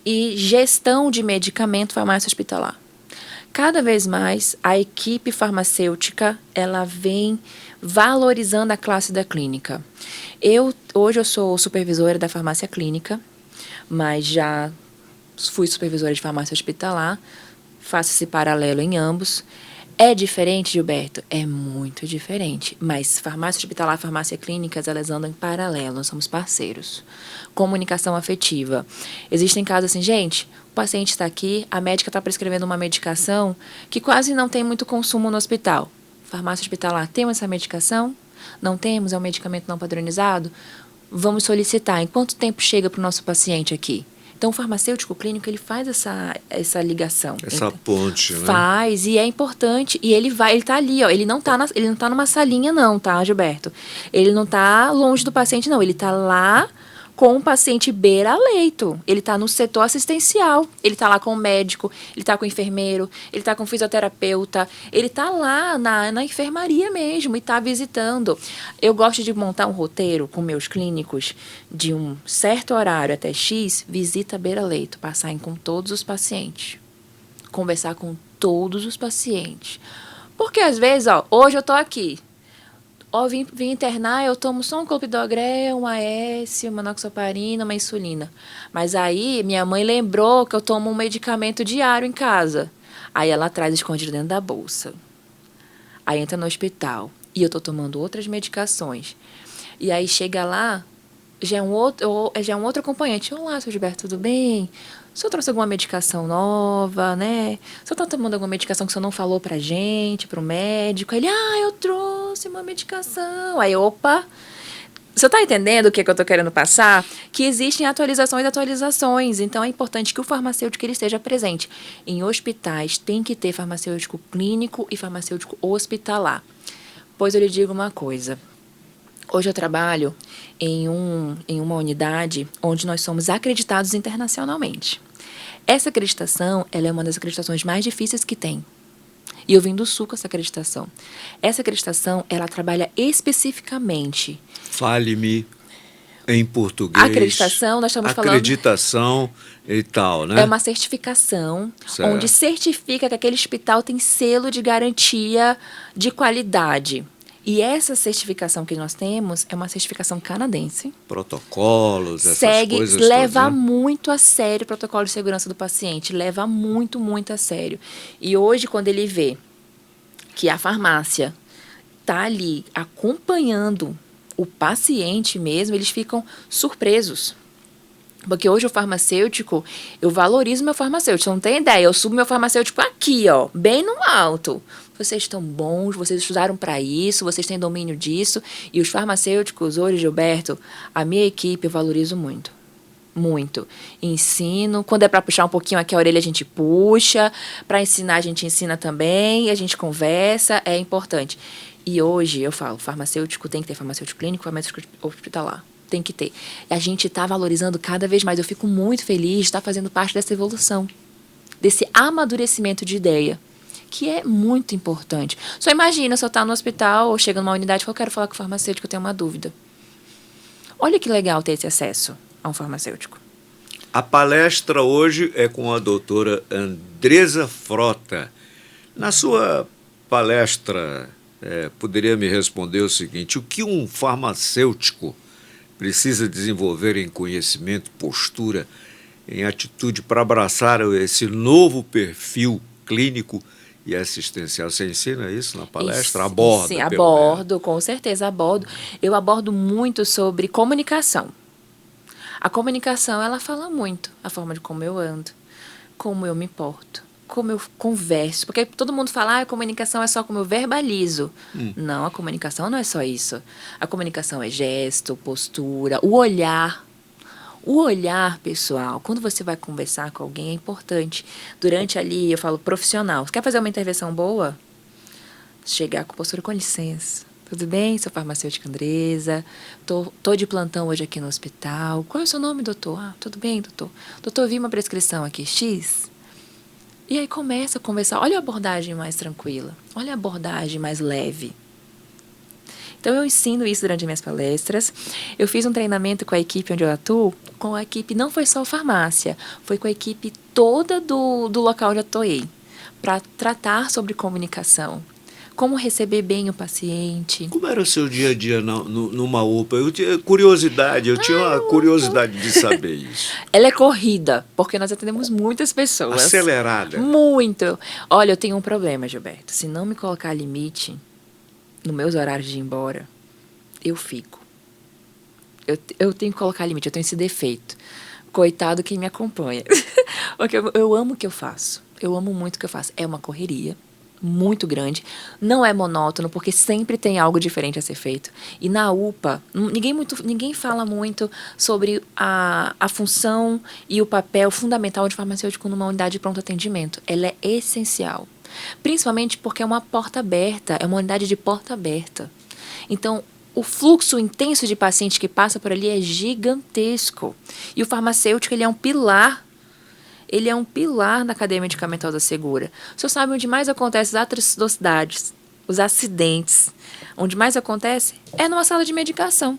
e gestão de medicamento, farmácia hospitalar. Cada vez mais, a equipe farmacêutica, ela vem valorizando a classe da clínica. Hoje eu sou supervisora da farmácia clínica, mas já fui supervisora de farmácia hospitalar, faço esse paralelo em ambos. É diferente, Gilberto? É muito diferente, mas farmácia hospitalar e farmácia clínica, elas andam em paralelo, nós somos parceiros. Comunicação afetiva. Existem casos assim, gente, o paciente está aqui, a médica está prescrevendo uma medicação que quase não tem muito consumo no hospital. Farmácia hospitalar, temos essa medicação? Não temos, é um medicamento não padronizado? Vamos solicitar. Em quanto tempo chega para o nosso paciente aqui? Então, o farmacêutico clínico, ele faz essa ligação. Essa ponte, né? Faz, e é importante. E ele está ali, ó. Ele não tá numa salinha, não, tá, Gilberto? Ele não está longe do paciente, não. Ele está lá com o paciente beira-leito. Ele está no setor assistencial. Ele está lá com o médico, ele está com o enfermeiro, ele está com o fisioterapeuta. Ele está lá na enfermaria mesmo e está visitando. Eu gosto de montar um roteiro com meus clínicos de um certo horário até X, visita beira-leito, passar com todos os pacientes. Conversar com todos os pacientes. Porque às vezes, hoje eu estou aqui. Vim internar, eu tomo só um clopidogrel, um AS, uma noxaparina, uma insulina. Mas aí, minha mãe lembrou que eu tomo um medicamento diário em casa. Aí ela traz escondido dentro da bolsa. Aí entra no hospital. E eu tô tomando outras medicações. E aí chega lá, já é um outro acompanhante. Olá, seu Gilberto, tudo bem? O senhor trouxe alguma medicação nova, né? O senhor está tomando alguma medicação que o senhor não falou pra gente, pro médico? Ele, eu trouxe uma medicação. Aí, opa, você está entendendo o que eu estou querendo passar? Que existem atualizações e atualizações. Então, é importante que o farmacêutico ele esteja presente. Em hospitais, tem que ter farmacêutico clínico e farmacêutico hospitalar. Pois eu lhe digo uma coisa. Hoje eu trabalho em uma unidade onde nós somos acreditados internacionalmente. Essa acreditação, ela é uma das acreditações mais difíceis que tem. E eu vim do Sul com essa acreditação. Essa acreditação, ela trabalha especificamente... Fale-me. Em português. Acreditação, nós estamos falando... Acreditação e tal, né? É uma certificação, Certo. onde certifica que aquele hospital tem selo de garantia de qualidade. E essa certificação que nós temos é uma certificação canadense. Protocolos, essas Segue, coisas leva todas, né? muito a sério o protocolo de segurança do paciente. Leva muito, muito a sério. E hoje, quando ele vê que a farmácia está ali acompanhando o paciente mesmo, eles ficam surpresos. Porque hoje o farmacêutico, eu valorizo meu farmacêutico, você não tem ideia, eu subo meu farmacêutico aqui, ó, bem no alto. Vocês estão bons, vocês estudaram para isso, vocês têm domínio disso. E os farmacêuticos, hoje, Gilberto, a minha equipe eu valorizo muito. Muito. Ensino, quando é para puxar um pouquinho aqui a orelha, a gente puxa. Para ensinar, a gente ensina também, a gente conversa, é importante. E hoje, eu falo, farmacêutico tem que ter farmacêutico clínico, farmacêutico hospitalar. Tem que ter. E a gente está valorizando cada vez mais. Eu fico muito feliz de estar fazendo parte dessa evolução, desse amadurecimento de ideia, que é muito importante. Só imagina se eu estar no hospital ou chega numa unidade e eu quero falar com o farmacêutico, eu tenho uma dúvida. Olha que legal ter esse acesso a um farmacêutico. A palestra hoje é com a doutora Andresa Frota. Na sua palestra, poderia me responder o seguinte: o que um farmacêutico precisa desenvolver em conhecimento, postura, em atitude para abraçar esse novo perfil clínico e assistencial? Você ensina isso na palestra? Aborda? Sim, abordo, com certeza abordo. Eu abordo muito sobre comunicação. A comunicação, ela fala muito a forma de como eu ando, como eu me porto, como eu converso. Porque todo mundo fala, a comunicação é só como eu verbalizo. Não, a comunicação não é só isso. A comunicação é gesto, postura, o olhar. O olhar, pessoal, quando você vai conversar com alguém, é importante. Durante ali, eu falo profissional. Você quer fazer uma intervenção boa? Chegar com postura, com licença. Tudo bem? Sou farmacêutica Andresa. Tô de plantão hoje aqui no hospital. Qual é o seu nome, doutor? Ah, tudo bem, doutor. Doutor, vi uma prescrição aqui, X. E aí começa a conversar. Olha a abordagem mais tranquila. Olha a abordagem mais leve. Então, eu ensino isso durante minhas palestras. Eu fiz um treinamento com a equipe onde eu atuo. Com a equipe, não foi só farmácia, foi com a equipe toda do local onde eu atuei, para tratar sobre comunicação. Como receber bem o paciente. Como era o seu dia a dia numa UPA? Eu tinha curiosidade, uma curiosidade de saber isso. Ela é corrida, porque nós atendemos muitas pessoas. Acelerada. Muito. Olha, eu tenho um problema, Gilberto. Se não me colocar limite nos meus horários de ir embora, eu fico. Eu tenho que colocar limite, eu tenho esse defeito. Coitado quem me acompanha. Porque eu amo o que eu faço. Eu amo muito o que eu faço. É uma correria muito grande. Não é monótono, porque sempre tem algo diferente a ser feito. E na UPA, ninguém fala muito sobre a função e o papel fundamental de farmacêutico numa unidade de pronto atendimento. Ela é essencial. Principalmente porque é uma porta aberta, é uma unidade de porta aberta. Então, o fluxo intenso de paciente que passa por ali é gigantesco. E o farmacêutico, ele é um pilar. Ele é um pilar na cadeia medicamentosa segura. O senhor sabe onde mais acontece as atrocidades, os acidentes? Onde mais acontece é numa sala de medicação.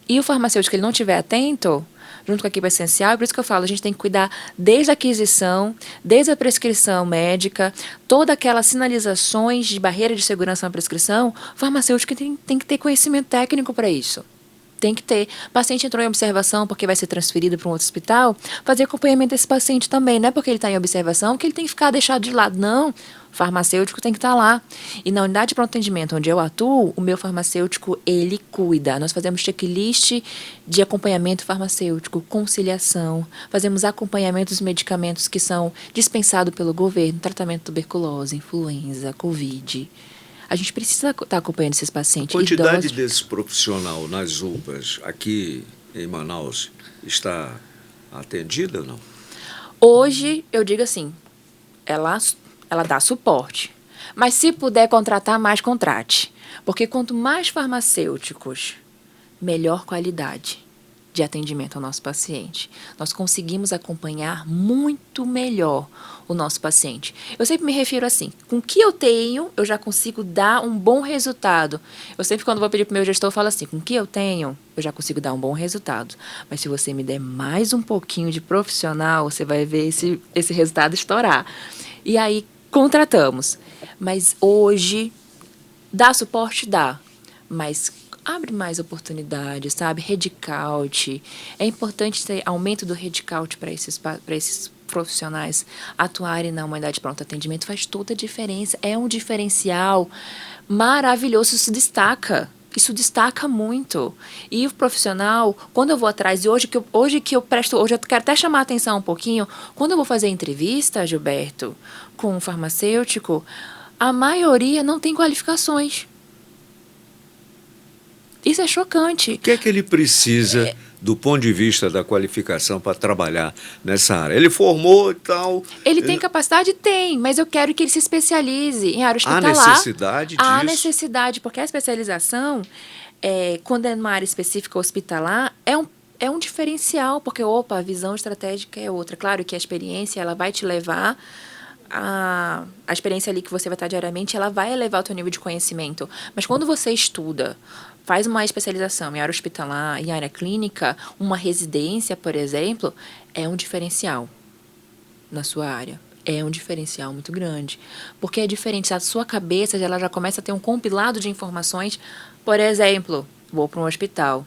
E o farmacêutico, ele não estiver atento, junto com a equipe essencial, é por isso que eu falo, a gente tem que cuidar desde a aquisição, desde a prescrição médica, todas aquelas sinalizações de barreira de segurança na prescrição, o farmacêutico tem que ter conhecimento técnico para isso. Tem que ter. O paciente entrou em observação porque vai ser transferido para um outro hospital, fazer acompanhamento desse paciente também. Não é porque ele está em observação que ele tem que ficar deixado de lado. Não. O farmacêutico tem que estar lá. E na unidade de pronto atendimento onde eu atuo, o meu farmacêutico, ele cuida. Nós fazemos checklist de acompanhamento farmacêutico, conciliação, fazemos acompanhamento dos medicamentos que são dispensados pelo governo, tratamento de tuberculose, influenza, Covid. A gente precisa estar acompanhando esses pacientes. A quantidade desse profissional nas UPAs aqui em Manaus está atendida ou não? Hoje, eu digo assim, ela dá suporte. Mas se puder contratar mais, contrate. Porque quanto mais farmacêuticos, melhor qualidade de atendimento ao nosso paciente. Nós conseguimos acompanhar muito melhor o nosso paciente. Eu sempre me refiro assim, com o que eu tenho, eu já consigo dar um bom resultado. Eu sempre, quando vou pedir para o meu gestor, eu falo assim, com o que eu tenho, eu já consigo dar um bom resultado. Mas se você me der mais um pouquinho de profissional, você vai ver esse resultado estourar. E aí, contratamos. Mas hoje, dá suporte? Dá. Mas abre mais oportunidades, sabe? Headcount. É importante ter aumento do headcount para esses profissionais atuarem na unidade de pronto atendimento. Faz toda a diferença. É um diferencial maravilhoso. Isso destaca muito. E o profissional, quando eu vou atrás, e hoje eu quero até chamar a atenção um pouquinho, quando eu vou fazer entrevista, Gilberto, com um farmacêutico, a maioria não tem qualificações. Isso é chocante. O que é que ele precisa do ponto de vista da qualificação para trabalhar nessa área? Ele formou e tal. Ele tem capacidade? Tem, mas eu quero que ele se especialize em área hospitalar. Há necessidade disso? Há necessidade, porque a especialização, quando é numa área específica hospitalar, é um diferencial, porque, a visão estratégica é outra. Claro que a experiência, ela vai te levar a experiência ali que você vai estar diariamente, ela vai elevar o teu nível de conhecimento. Mas quando você estuda, faz uma especialização em área hospitalar, em área clínica, uma residência, por exemplo, é um diferencial na sua área. É um diferencial muito grande. Porque é diferente. A sua cabeça ela já começa a ter um compilado de informações. Por exemplo, vou para um hospital.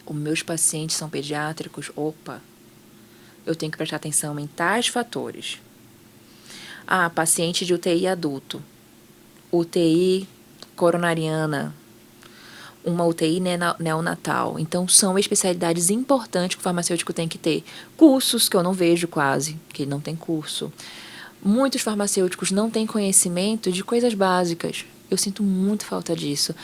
Os meus pacientes são pediátricos. Eu tenho que prestar atenção em tais fatores. Paciente de UTI adulto. UTI coronariana. Uma UTI neonatal. Então, são especialidades importantes que o farmacêutico tem que ter. Cursos, que eu não vejo quase, que não tem curso. Muitos farmacêuticos não têm conhecimento de coisas básicas. Eu sinto muito falta disso.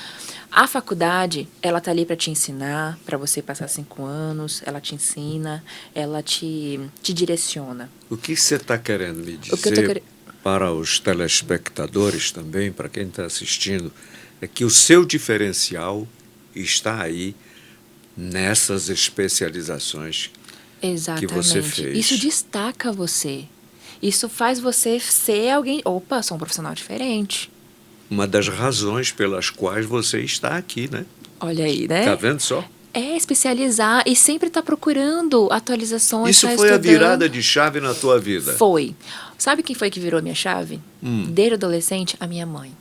A faculdade, ela está ali para te ensinar, para você passar 5 anos, ela te ensina, ela te direciona. O que você está querendo me dizer para os telespectadores também, para quem está assistindo, é que o seu diferencial está aí nessas especializações que você fez. Isso destaca você. Isso faz você ser alguém... sou um profissional diferente. Uma das razões pelas quais você está aqui, né? Olha aí, né? Está vendo só? É especializar e sempre estar procurando atualizações. Isso foi a virada de chave na tua vida? Foi. Sabe quem foi que virou minha chave? Desde adolescente, a minha mãe.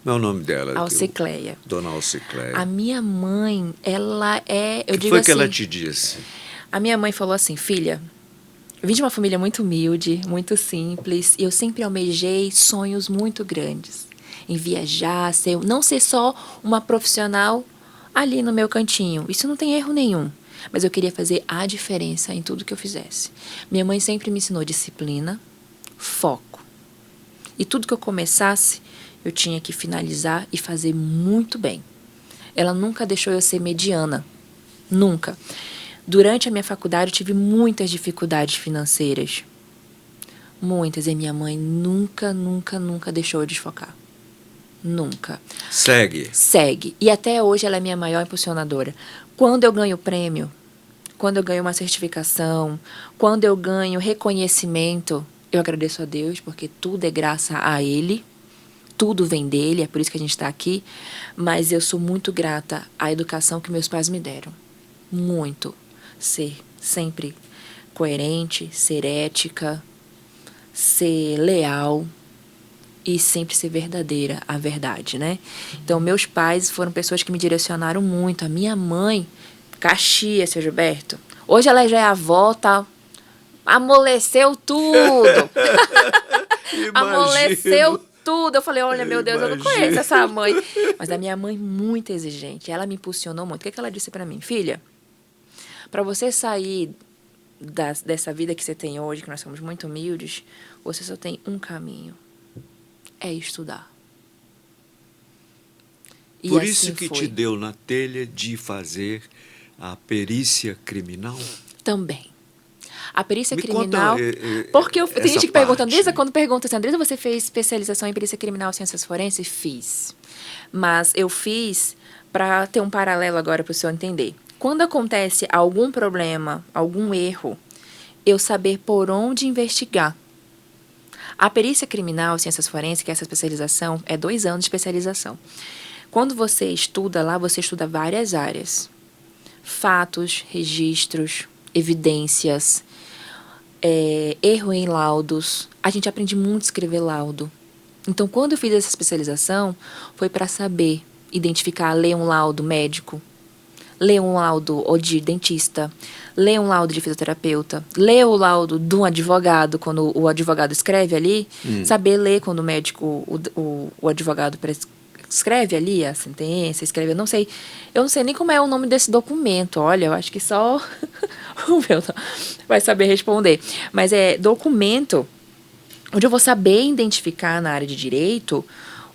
Qual é o nome dela? Alcicleia. Dona Alcicleia. A minha mãe, ela é... O que foi que ela te disse? A minha mãe falou assim, filha, eu vim de uma família muito humilde, muito simples, e eu sempre almejei sonhos muito grandes. Em viajar, não ser só uma profissional ali no meu cantinho. Isso não tem erro nenhum. Mas eu queria fazer a diferença em tudo que eu fizesse. Minha mãe sempre me ensinou disciplina, foco. E tudo que eu começasse, eu tinha que finalizar e fazer muito bem. Ela nunca deixou eu ser mediana. Nunca. Durante a minha faculdade, eu tive muitas dificuldades financeiras. Muitas. E minha mãe nunca deixou eu desfocar. Nunca. Segue. E até hoje ela é minha maior impulsionadora. Quando eu ganho prêmio, quando eu ganho uma certificação, quando eu ganho reconhecimento, eu agradeço a Deus, porque tudo é graças a Ele. Tudo vem dele, é por isso que a gente está aqui. Mas eu sou muito grata à educação que meus pais me deram. Muito. Ser sempre coerente, ser ética, ser leal e sempre ser verdadeira, a verdade, né? Então, meus pais foram pessoas que me direcionaram muito. A minha mãe, Caxias, seu Gilberto. Hoje ela já é avó, tá? Amoleceu tudo. Amoleceu tudo. Eu falei, olha, meu Deus, eu não conheço essa mãe. Mas a minha mãe, muito exigente. Ela me impulsionou muito. O que ela disse pra mim? Filha, para você sair dessa vida que você tem hoje, que nós somos muito humildes, você só tem um caminho. É estudar. E por assim isso que foi. te deu na telha de fazer a perícia criminal? Também. A perícia Me criminal... conta, porque tem gente que pergunta, parte. Andresa, quando pergunta assim, Andresa, você fez especialização em perícia criminal e ciências forenses? Fiz. Mas eu fiz para ter um paralelo agora para o senhor entender. Quando acontece algum problema, algum erro, eu saber por onde investigar. A perícia criminal, ciências forenses, que é essa especialização, é 2 anos de especialização. Quando você estuda lá, você estuda várias áreas. Fatos, registros, evidências, erro em laudos. A gente aprende muito a escrever laudo. Então, quando eu fiz essa especialização, foi para saber identificar, ler um laudo médico, ler um laudo de dentista, ler um laudo de fisioterapeuta, ler o laudo de um advogado, quando o advogado escreve ali, saber ler quando o médico, o advogado escreve ali a sentença, escreve, eu não sei nem como é o nome desse documento, olha, eu acho que só o meu vai saber responder, mas é documento onde eu vou saber identificar na área de direito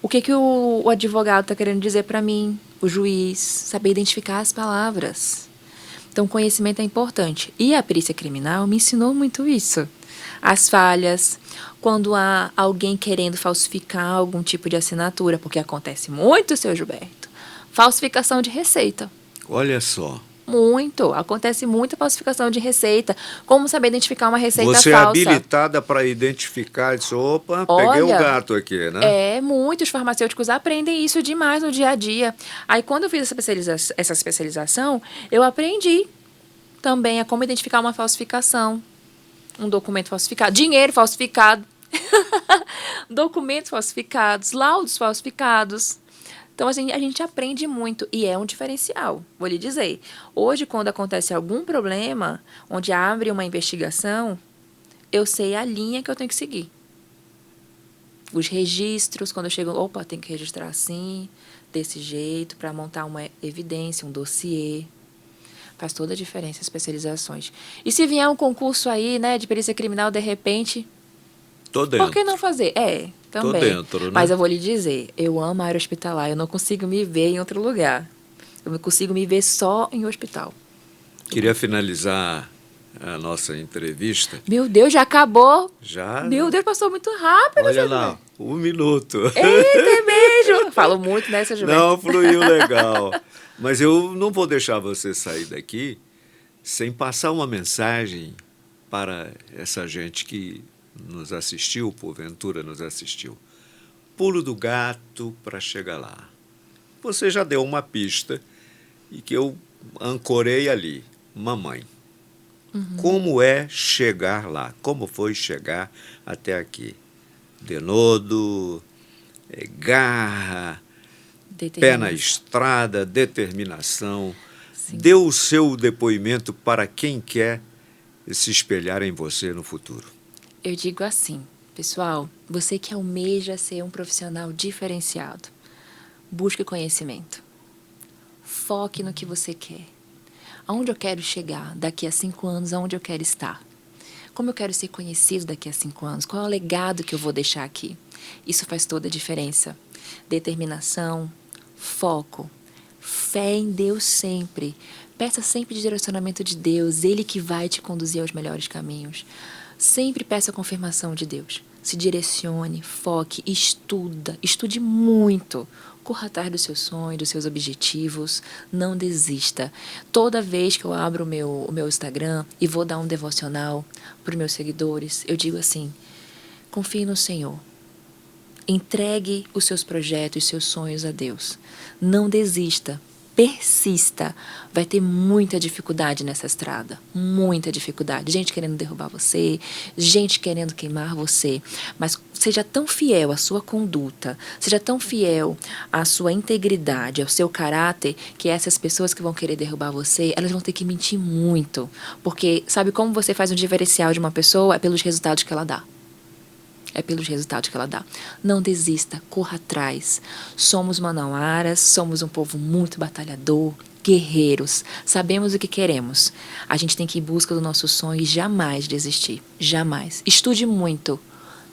o que o advogado está querendo dizer para mim, o juiz, saber identificar as palavras. Então, conhecimento é importante. E a perícia criminal me ensinou muito isso. As falhas, quando há alguém querendo falsificar algum tipo de assinatura, porque acontece muito, seu Gilberto, falsificação de receita. Olha só. Muito. Acontece muita falsificação de receita. Como saber identificar uma receita falsa? Você é habilitada para identificar isso. Opa, peguei o gato aqui, né? Muitos farmacêuticos aprendem isso demais no dia a dia. Aí, quando eu fiz essa especialização, eu aprendi também a como identificar uma falsificação. Um documento falsificado. Dinheiro falsificado. Documentos falsificados. Laudos falsificados. Então, assim, a gente aprende muito e é um diferencial, vou lhe dizer. Hoje, quando acontece algum problema, onde abre uma investigação, eu sei a linha que eu tenho que seguir. Os registros, quando eu chego, opa, tem que registrar assim, desse jeito, para montar uma evidência, um dossiê. Faz toda a diferença, especializações. E se vier um concurso aí, né, de perícia criminal, de repente... Tô dentro. Por que não fazer? Também. Tô dentro, né? Mas eu vou lhe dizer, eu amo a área hospitalar, eu não consigo me ver em outro lugar. Eu não consigo me ver só em hospital. Queria finalizar a nossa entrevista. Meu Deus, já acabou? Já? Meu Deus, passou muito rápido. Olha lá, 1 minuto. Eita, é mesmo. Falo muito, né, seu Gilberto? Não, fluiu legal. Mas eu não vou deixar você sair daqui sem passar uma mensagem para essa gente que nos assistiu, porventura nos assistiu. Pulo do gato para chegar lá. Você já deu uma pista e que eu ancorei ali. Mamãe. Como é chegar lá? Como foi chegar até aqui? Denodo, garra, pé na estrada, determinação. Sim. Dê o seu depoimento para quem quer se espelhar em você no futuro. Eu digo assim, pessoal, você que almeja ser um profissional diferenciado, busque conhecimento. Foque no que você quer. Aonde eu quero chegar daqui a 5 anos, aonde eu quero estar? Como eu quero ser conhecido daqui a 5 anos? Qual é o legado que eu vou deixar aqui? Isso faz toda a diferença. Determinação, foco, fé em Deus sempre. Peça sempre de direcionamento de Deus, Ele que vai te conduzir aos melhores caminhos. Sempre peça a confirmação de Deus. Se direcione, foque, estude muito. Corra atrás dos seus sonhos, dos seus objetivos. Não desista. Toda vez que eu abro o meu Instagram e vou dar um devocional para os meus seguidores, eu digo assim, confie no Senhor. Entregue os seus projetos, os seus sonhos a Deus. Não desista. Persista, vai ter muita dificuldade nessa estrada, muita dificuldade, gente querendo derrubar você, gente querendo queimar você, mas seja tão fiel à sua conduta, seja tão fiel à sua integridade, ao seu caráter, que essas pessoas que vão querer derrubar você, elas vão ter que mentir muito, porque sabe como você faz um diferencial de uma pessoa? É pelos resultados que ela dá. É pelos resultados que ela dá. Não desista, corra atrás. Somos manauaras, somos um povo muito batalhador, guerreiros. Sabemos o que queremos. A gente tem que ir em busca do nosso sonho e jamais desistir. Jamais. Estude muito.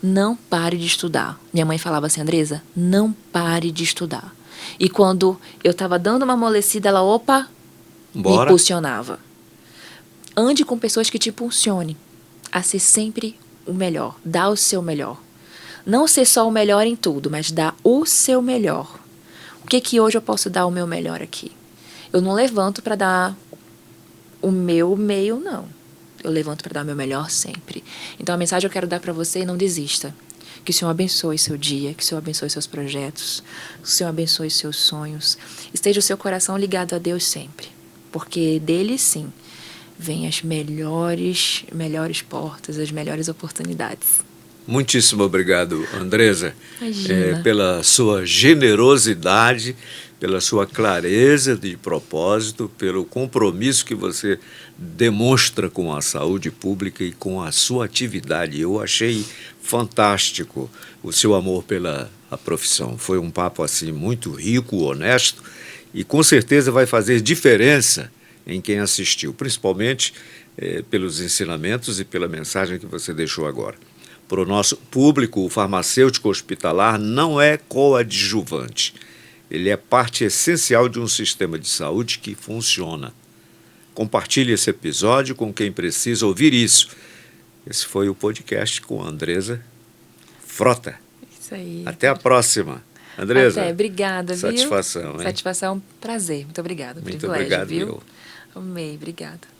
Não pare de estudar. Minha mãe falava assim, Andresa, não pare de estudar. E quando eu estava dando uma amolecida, ela, opa, me impulsionava. Ande com pessoas que te impulsionem a ser sempre o melhor, dá o seu melhor. Não ser só o melhor em tudo, mas dá o seu melhor. O que hoje eu posso dar o meu melhor aqui? Eu não levanto para dar o meu meio, não. Eu levanto para dar o meu melhor sempre. Então, a mensagem que eu quero dar para você: não desista. Que o Senhor abençoe seu dia, que o Senhor abençoe seus projetos, que o Senhor abençoe seus sonhos. Esteja o seu coração ligado a Deus sempre, porque dele, sim, vêm as melhores portas, as melhores oportunidades. Muitíssimo obrigado, Andresa, Imagina. pela sua generosidade, pela sua clareza de propósito, pelo compromisso que você demonstra com a saúde pública e com a sua atividade. Eu achei fantástico o seu amor pela a profissão. Foi um papo assim muito rico, honesto, e com certeza vai fazer diferença em quem assistiu, principalmente pelos ensinamentos e pela mensagem que você deixou agora. Para o nosso público, o farmacêutico hospitalar não é coadjuvante. Ele é parte essencial de um sistema de saúde que funciona. Compartilhe esse episódio com quem precisa ouvir isso. Esse foi o podcast com a Andresa Frota. Isso aí. Até a próxima. Andresa. Até, obrigada, satisfação, viu? hein? Satisfação, prazer. Muito obrigada. Muito Privilégio, obrigado, viu? meu. Amei, obrigada.